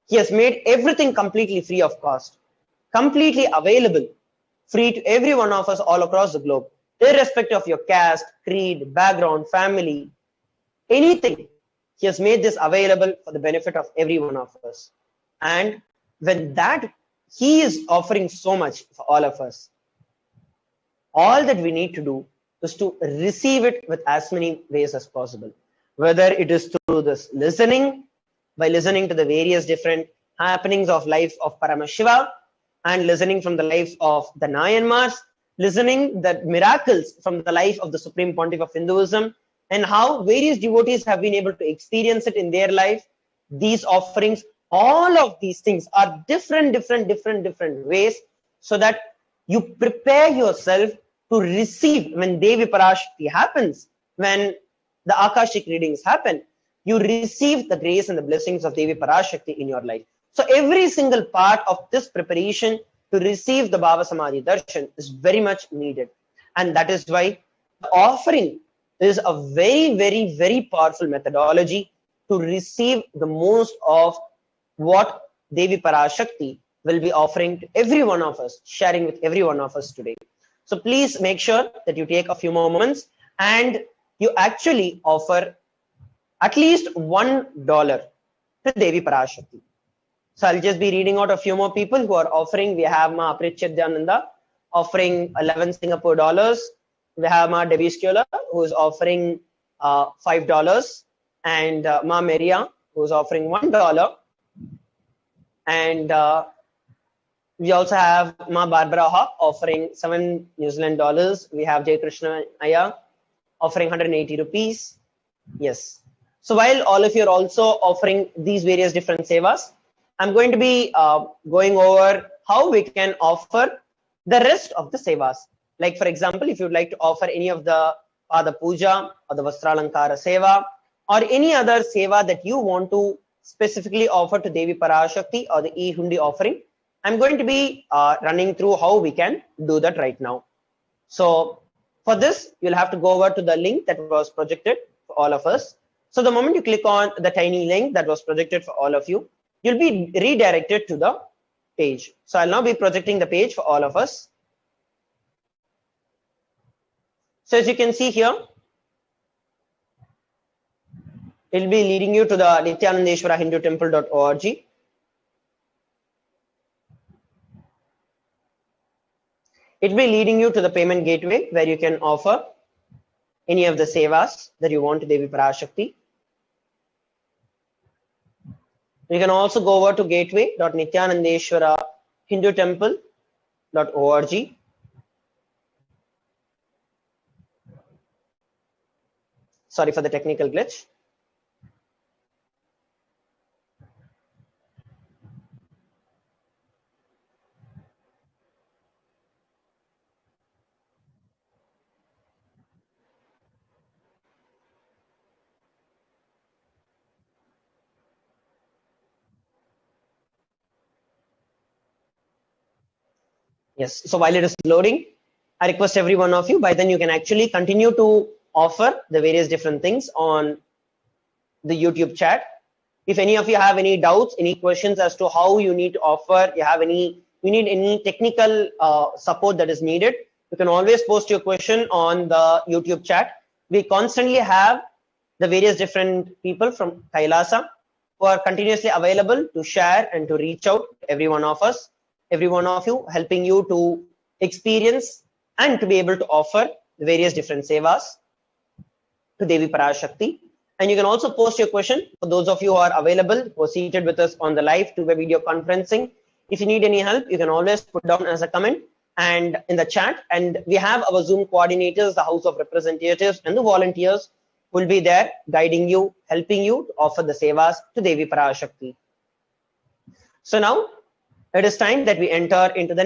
He has made everything completely free of cost, completely available, free to every one of us all across the globe, irrespective of your caste, creed, background, family, anything. He has made this available for the benefit of every one of us. And when that, he is offering so much for all of us. All that we need to do is to receive it with as many ways as possible. Whether it is through this listening, by listening to the various different happenings of life of Paramashiva, and listening from the life of the Nayanmars, listening the miracles from the life of the Supreme Pontiff of Hinduism, and how various devotees have been able to experience it in their life. These offerings, all of these things are different ways, so that you prepare yourself to receive when Devi Parashakti happens, when the Akashic readings happen, you receive the grace and the blessings of Devi Parashakti in your life. So every single part of this preparation to receive the Bhava Samadhi Darshan is very much needed. And that is why the offering is a very powerful methodology to receive the most of what Devi Parashakti will be offering to every one of us, sharing with every one of us today. So please make sure that you take a few more moments and you actually offer at least $1 to Devi Parashakti. So I'll just be reading out a few more people who are offering. We have Ma Apritchadyananda offering 11 Singapore dollars. We have Ma Deviskula who is offering $5, and Ma Maria who is offering $1. And we also have Ma Barbara Ha offering 7 New Zealand dollars. We have Jay Krishna Aya offering 180 rupees. Yes. So while all of you are also offering these various different sevas, I'm going to be going over how we can offer the rest of the sevas. Like for example, if you'd like to offer any of the Pada Puja or the Vastralankara Seva or any other seva that you want to specifically offer to Devi Parashakti or the e-hundi offering, I'm going to be running through how we can do that right now. So for this, you'll have to go over to the link that was projected for all of us. So the moment you click on the tiny link that was projected for all of you, you'll be redirected to the page. So I'll now be projecting the page for all of us. So as you can see here, it'll be leading you to the Nithyanandeshwara Hindu Temple.org. It'll be leading you to the payment gateway where you can offer any of the sevas that you want to Devi Parashakti. You can also go over to gateway.nithyanandeshwara Hindu Temple.org. Sorry for the technical glitch. Yes, so while it is loading, I request every one of you, by then you can actually continue to offer the various different things on the YouTube chat. If any of you have any doubts, any questions as to how you need to offer, you need any technical support that is needed, you can always post your question on the YouTube chat. We constantly have the various different people from Kailasa who are continuously available to share and to reach out to every one of us, every one of you, helping you to experience and to be able to offer the various different sevas to Devi Parashakti. And you can also post your question for those of you who are available, who are seated with us on the live to video conferencing. If you need any help, you can always put down as a comment and in the chat. And we have our Zoom coordinators, the House of Representatives, and the volunteers will be there guiding you, helping you to offer the sevas to Devi Parashakti. So now it is time that we enter into the